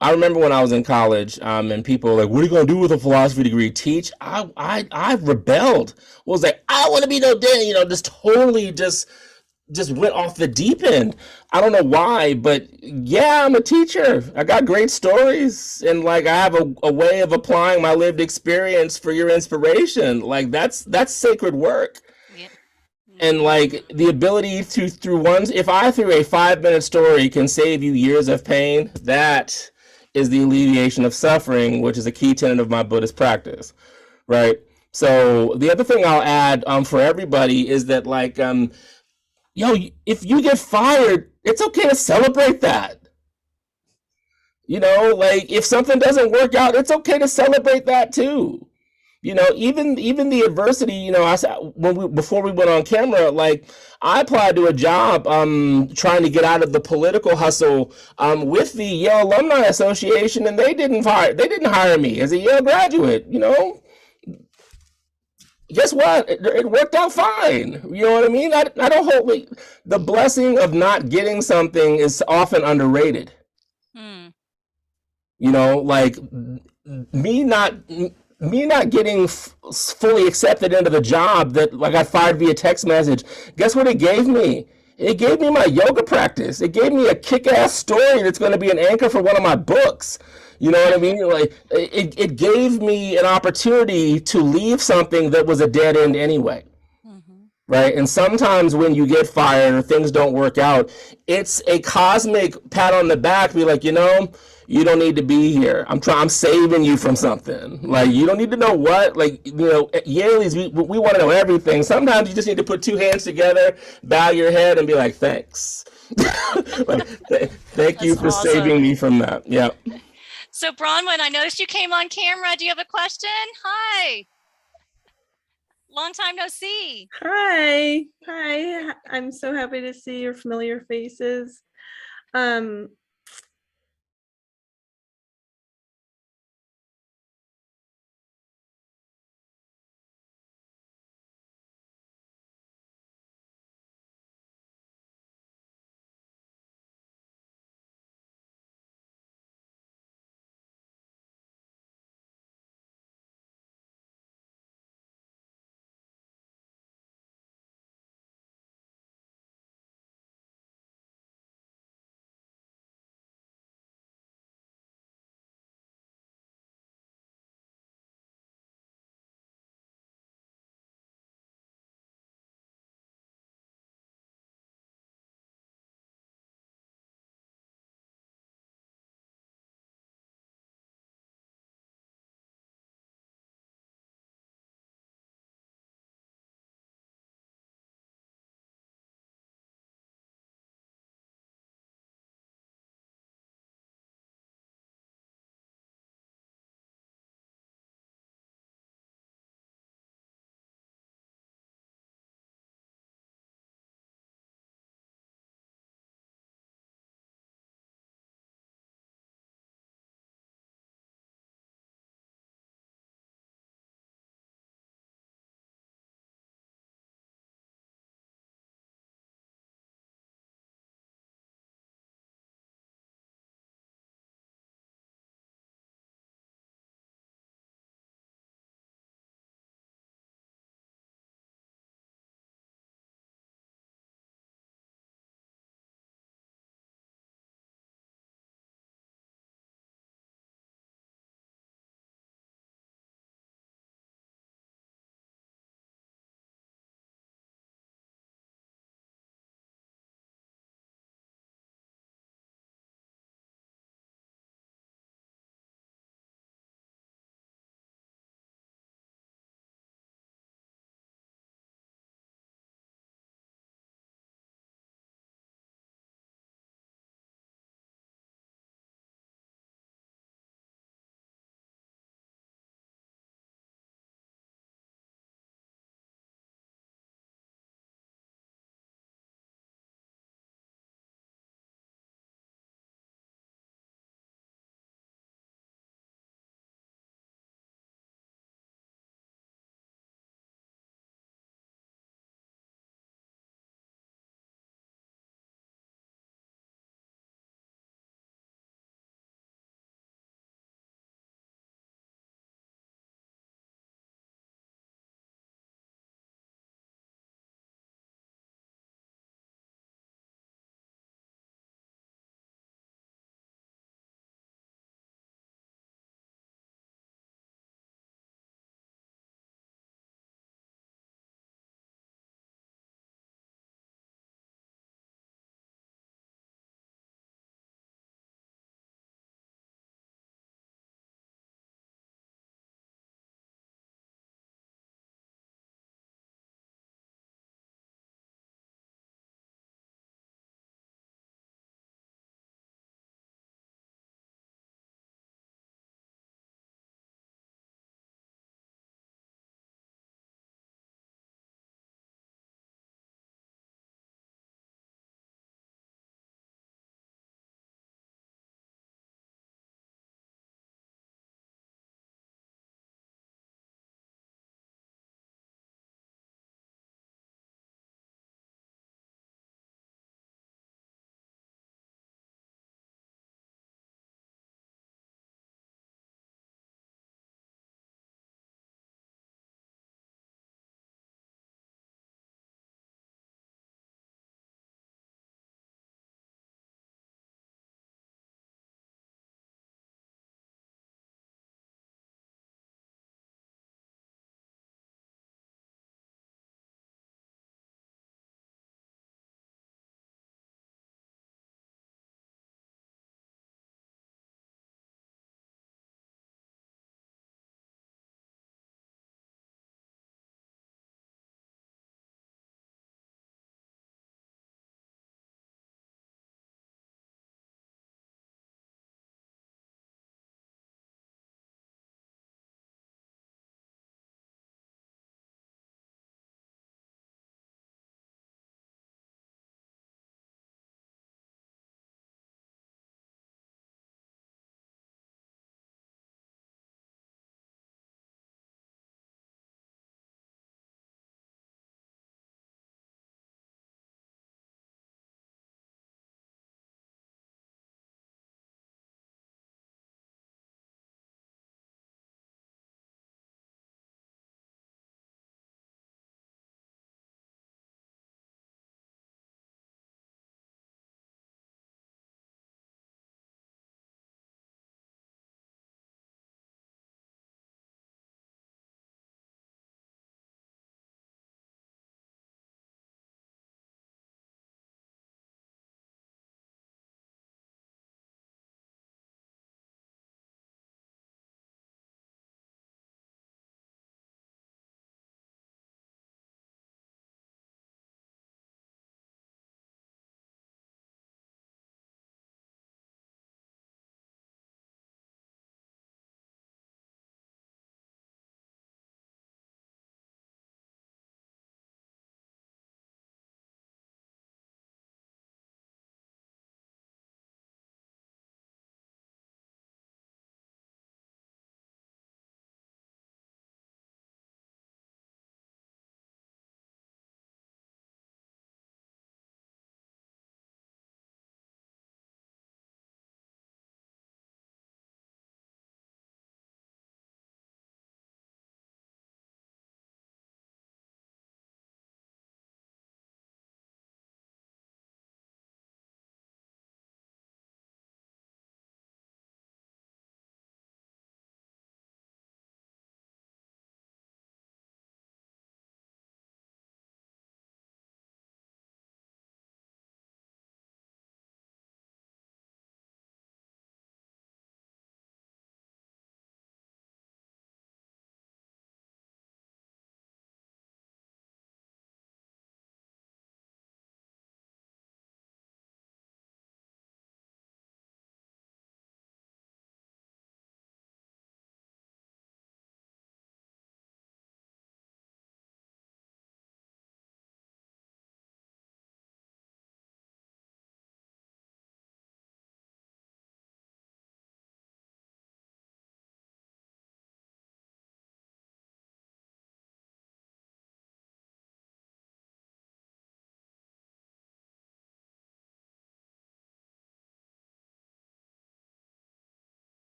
I remember when I was in college, and people were like, "What are you gonna do with a philosophy degree? Teach?" I rebelled. Was like, I want to be no dad, just totally just went off the deep end. I don't know why, but yeah, I'm a teacher. I got great stories, and like I have a way of applying my lived experience for your inspiration. Like that's sacred work. Yeah. And Mhm. like the ability to through ones, if I through a 5-minute story can save you years of pain, that is the alleviation of suffering, which is a key tenet of my Buddhist practice, right? So the other thing I'll add for everybody is that like if you get fired, it's okay to celebrate that. Like if something doesn't work out, it's okay to celebrate that too. Even the adversity, I said before we went on camera, like I applied to a job trying to get out of the political hustle with the Yale Alumni Association, and they didn't hire me as a Yale graduate. Guess what? It worked out fine. You know what I mean? I don't hold like, the blessing of not getting something is often underrated. Hmm. Like me not me not getting fully accepted into the job that like I fired via text message. Guess what it gave me? It gave me my yoga practice. It gave me a kick-ass story that's going to be an anchor for one of my books. You know what I mean? Like it gave me an opportunity to leave something that was a dead end anyway. Mhm. Right. And sometimes when you get fired or things don't work out, it's a cosmic pat on the back, be like, you don't need to be here. I'm saving you from something. Like, you don't need to know what, like, at Yale's, we want to know everything. Sometimes you just need to put two hands together, bow your head and be like, thanks. Like, thank you That's for saving awesome. me from that. Yeah. So Bronwyn, I noticed you came on camera. Do you have a question? Hi. Long time no see. Hi. Hi. I'm so happy to see your familiar faces. Um,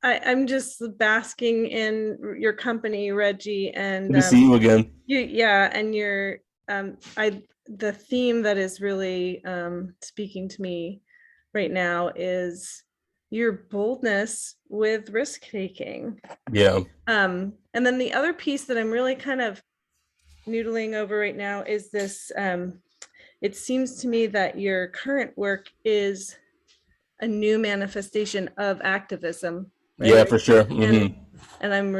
I'm just basking in your company, Reggie, and Good to see you again. and your the theme that is really speaking to me right now is your boldness with risk taking. Yeah. And then the other piece that I'm really kind of noodling over right now is this. It seems to me that your current work is a new manifestation of activism. Right? Yeah, for sure. Mm-hmm. And I'm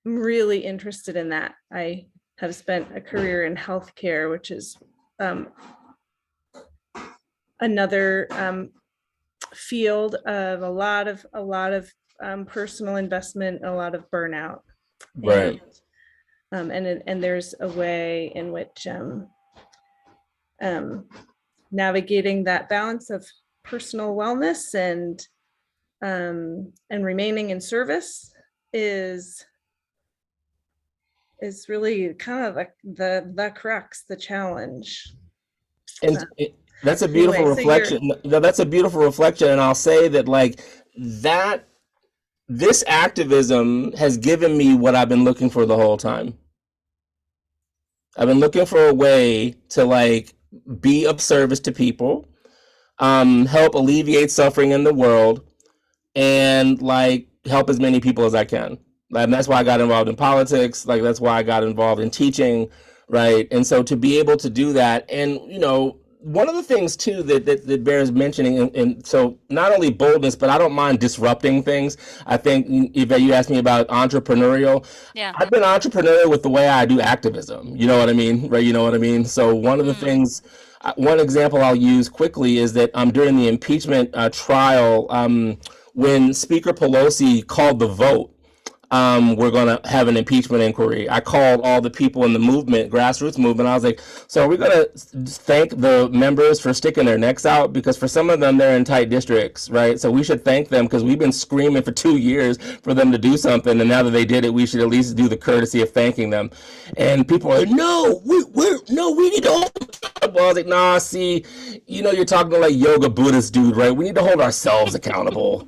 really interested in that. I have spent a career in healthcare, which is another field of a lot of personal investment, a lot of burnout. Right. And there's a way in which navigating that balance of personal wellness and remaining in service is really kind of like the crux, the challenge. And that's a beautiful reflection. No, that's a beautiful reflection. And I'll say that like that, this activism has given me what I've been looking for the whole time. I've been looking for a way to like be of service to people, help alleviate suffering in the world, and like help as many people as I can. And that's why I got involved in politics. Like that's why I got involved in teaching, right? And so to be able to do that, and you know, one of the things too that bears mentioning, and so not only boldness, but I don't mind disrupting things. I think Yvette, you asked me about entrepreneurial. Yeah. I've been entrepreneurial with the way I do activism. You know what I mean, right? You know what I mean. So one of the things, one example I'll use quickly is that during the impeachment trial, when Speaker Pelosi called the vote, we're going to have an impeachment inquiry. I called all the people in the movement, grassroots movement. I was like, so are we going to thank the members for sticking their necks out? Because for some of them, they're in tight districts, right? So we should thank them because we've been screaming for 2 years for them to do something. And now that they did it, we should at least do the courtesy of thanking them. And people are like, no, we need to hold them accountable. I was like, nah, see, you know, you're talking to like yoga Buddhist dude, right? We need to hold ourselves accountable.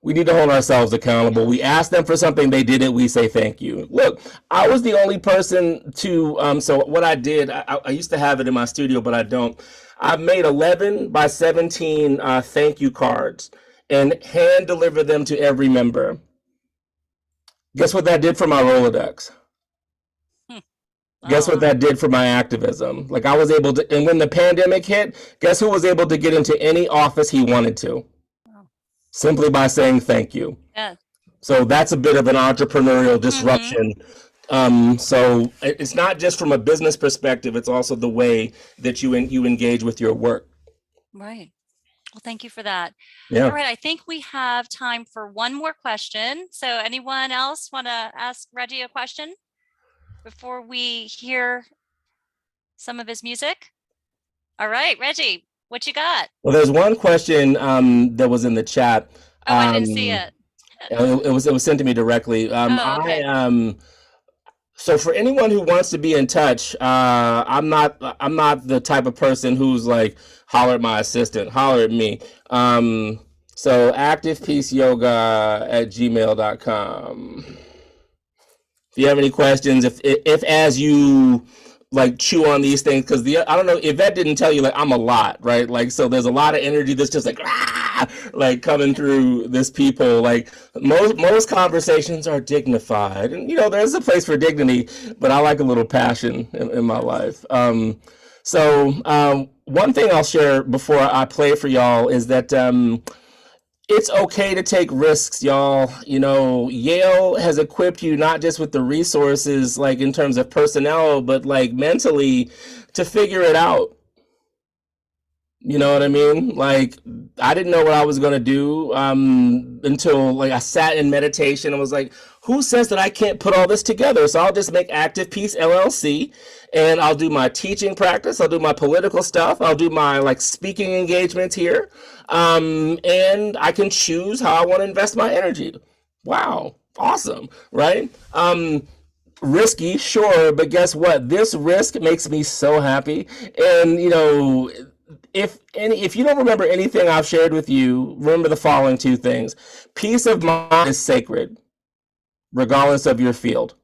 We need to hold ourselves accountable. We ask them for something, they did it, we say thank you. Look, I was the only person to, so what I did, I used to have it in my studio, but I don't. I made 11 by 17 thank you cards and hand delivered them to every member. Guess what that did for my Rolodex? Guess what that did for my activism? Like I was able to, and when the pandemic hit, guess who was able to get into any office he wanted to? Simply by saying thank you. Yeah. So that's a bit of an entrepreneurial disruption. So it's not just from a business perspective, it's also the way that you engage with your work. Right. Well, thank you for that. Yeah. All right. I think we have time for one more question. So anyone else want to ask Reggie a question before we hear some of his music? All right, Reggie. What you got? Well, there's one question that was in the chat. Oh, I didn't see it. It was sent to me directly. Okay. So for anyone who wants to be in touch, I'm not the type of person who's like holler at my assistant, holler at me. So activepeaceyoga@gmail.com. If you have any questions, if as you like chew on these things, because I don't know, Yvette didn't tell you, like I'm a lot, right? Like, so there's a lot of energy that's just like coming through this people. Like most conversations are dignified, and you know there's a place for dignity, but I like a little passion in my life. So one thing I'll share before I play for y'all is that it's okay to take risks, y'all. You know, Yale has equipped you not just with the resources, like in terms of personnel, but like mentally to figure it out. You know what I mean? Like, I didn't know what I was going to do until like I sat in meditation and was like, who says that I can't put all this together? So I'll just make Active Peace LLC and I'll do my teaching practice. I'll do my political stuff. I'll do my like speaking engagements here. And I can choose how I want to invest my energy. Wow. Awesome. Right? Risky, sure. But guess what? This risk makes me so happy. And, you know, if you don't remember anything I've shared with you, remember the following two things. Peace of mind is sacred, regardless of your field,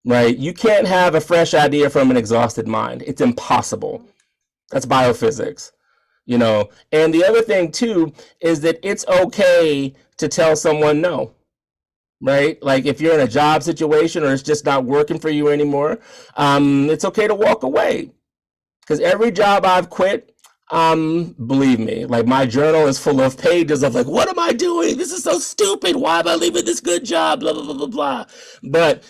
right? You can't have a fresh idea from an exhausted mind. It's impossible. That's biophysics, you know. And the other thing too is that it's okay to tell someone no, right? Like if you're in a job situation or it's just not working for you anymore, it's okay to walk away. Because every job I've quit, believe me, like my journal is full of pages of like, what am I doing? This is so stupid. Why am I leaving this good job? Blah, blah, blah, blah, blah. But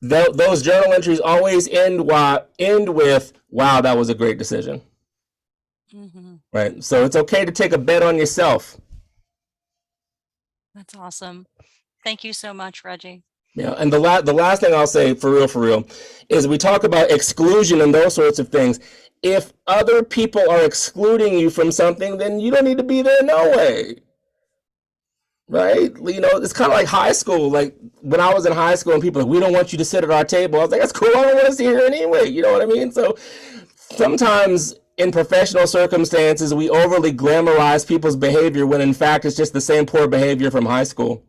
those journal entries always end with, wow, that was a great decision. Mhm. Right. So it's okay to take a bet on yourself. That's awesome. Thank you so much, Reggie. Yeah. And the last thing I'll say for real, is we talk about exclusion and those sorts of things. If other people are excluding you from something, then you don't need to be there no way. Right? You know, it's kind of like high school. Like when I was in high school and people were like, we don't want you to sit at our table. I was like, that's cool. I don't want to sit here anyway. You know what I mean? So sometimes in professional circumstances, we overly glamorize people's behavior when in fact it's just the same poor behavior from high school.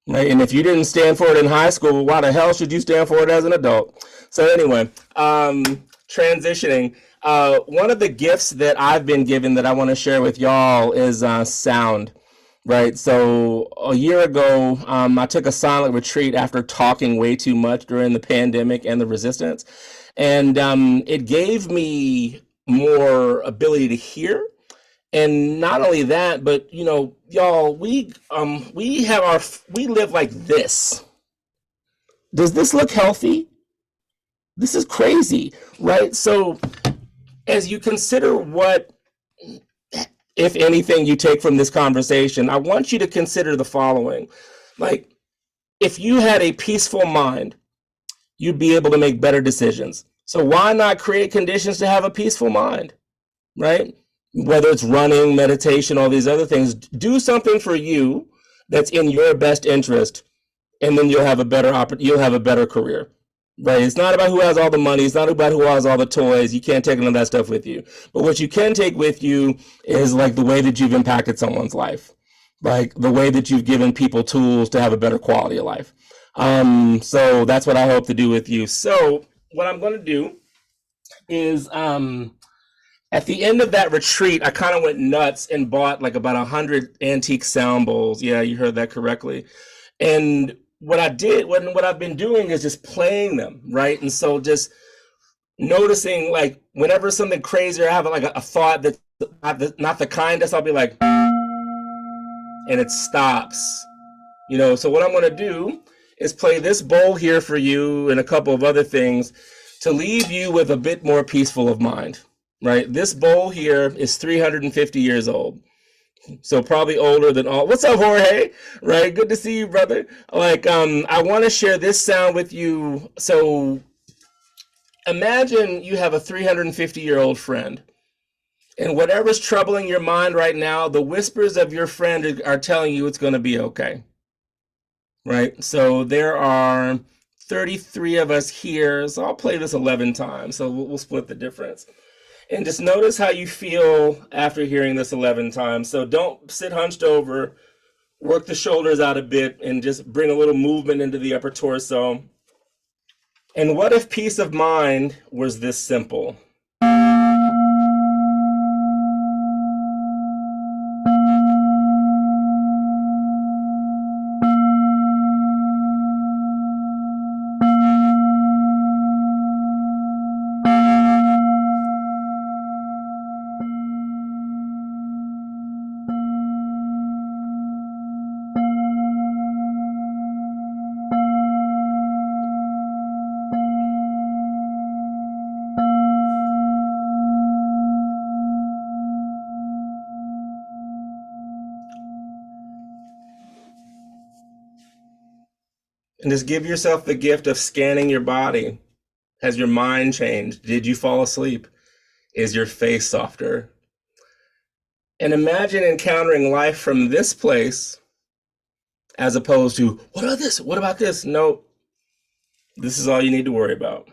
Right? And if you didn't stand for it in high school, why the hell should you stand for it as an adult? So anyway, transitioning. One of the gifts that I've been given that I want to share with y'all is sound. Right. So a year ago, I took a silent retreat after talking way too much during the pandemic and the resistance. And it gave me more ability to hear. And not only that, but you know, y'all, we live like this. Does this look healthy? This is crazy, right? So as you consider what, if anything, you take from this conversation, I want you to consider the following. Like, if you had a peaceful mind, you'd be able to make better decisions. So why not create conditions to have a peaceful mind, right? Whether it's running, meditation, all these other things, do something for you that's in your best interest, and then you'll have a better career. Right? It's not about who has all the money. It's not about who has all the toys. You can't take none of that stuff with you. But what you can take with you is like the way that you've impacted someone's life, like the way that you've given people tools to have a better quality of life. So that's what I hope to do with you. So what I'm going to do is at the end of that retreat, I kind of went nuts and bought like about 100 antique sound bowls. Yeah, you heard that correctly. And what I've been doing is just playing them, right? And so just noticing, like, whenever something crazy or I have like a thought that's not the kindest, I'll be like, and it stops, you know. So what I'm going to do is play this bowl here for you and a couple of other things to leave you with a bit more peaceful of mind, right? This bowl here is 350 years old. So probably older than all. What's up, Jorge? Right, good to see you, brother. Like, I want to share this sound with you. So imagine you have a 350-year-old friend, and whatever's troubling your mind right now, the whispers of your friend are telling you it's going to be okay. Right. So there are 33 of us here. So I'll play this 11 times. So we'll split the difference. And just notice how you feel after hearing this 11 times. So don't sit hunched over, work the shoulders out a bit, and just bring a little movement into the upper torso. And what if peace of mind was this simple? And just give yourself the gift of scanning your body. Has your mind changed? Did you fall asleep? Is your face softer? And imagine encountering life from this place as opposed to, what about this? What about this? No, this is all you need to worry about.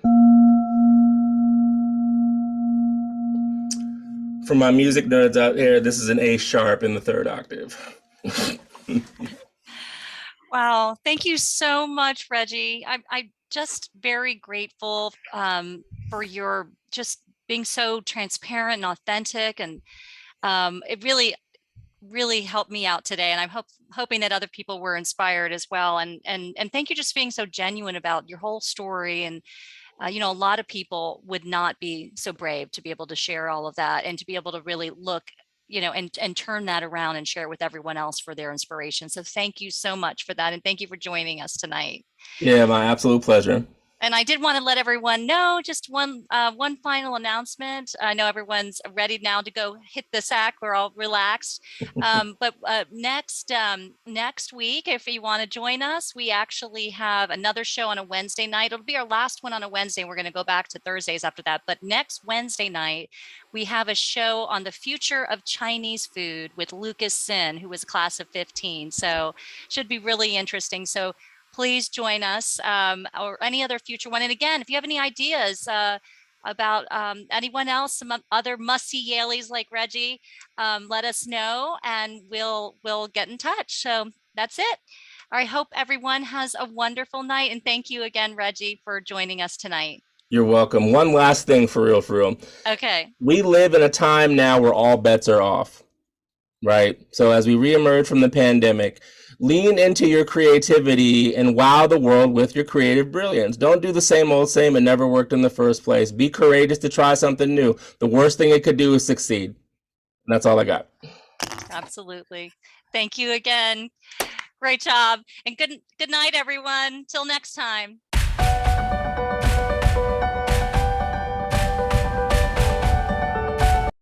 For my music nerds out there, this is an A sharp in the third octave. Wow, thank you so much, Reggie. I'm just very grateful for your just being so transparent and authentic, and it really helped me out today. And I'm hoping that other people were inspired as well. And thank you just being so genuine about your whole story. And you know, a lot of people would not be so brave to be able to share all of that and to be able to really look, you know, and turn that around and share it with everyone else for their inspiration. So thank you so much for that. And thank you for joining us tonight. Yeah, my absolute pleasure. And I did want to let everyone know just one final announcement. I know everyone's ready now to go hit the sack. We're all relaxed. But next week, if you want to join us, we actually have another show on a Wednesday night. It'll be our last one on a Wednesday. We're going to go back to Thursdays after that. But next Wednesday night, we have a show on the future of Chinese food with Lucas Sin, who was class of 15. So should be really interesting. So please join us, or any other future one. And again, if you have any ideas about anyone else, some other must-see Yaleys like Reggie, let us know and we'll get in touch. So that's it. I hope everyone has a wonderful night. And thank you again, Reggie, for joining us tonight. You're welcome. One last thing for real. Okay. We live in a time now where all bets are off, right? So as we reemerge from the pandemic, lean into your creativity and wow the world with your creative brilliance. Don't do the same old same. It never worked in the first place. Be courageous to try something new. The worst thing it could do is succeed. And that's all I got. Absolutely. Thank you again. Great job. And good night, everyone. Till next time.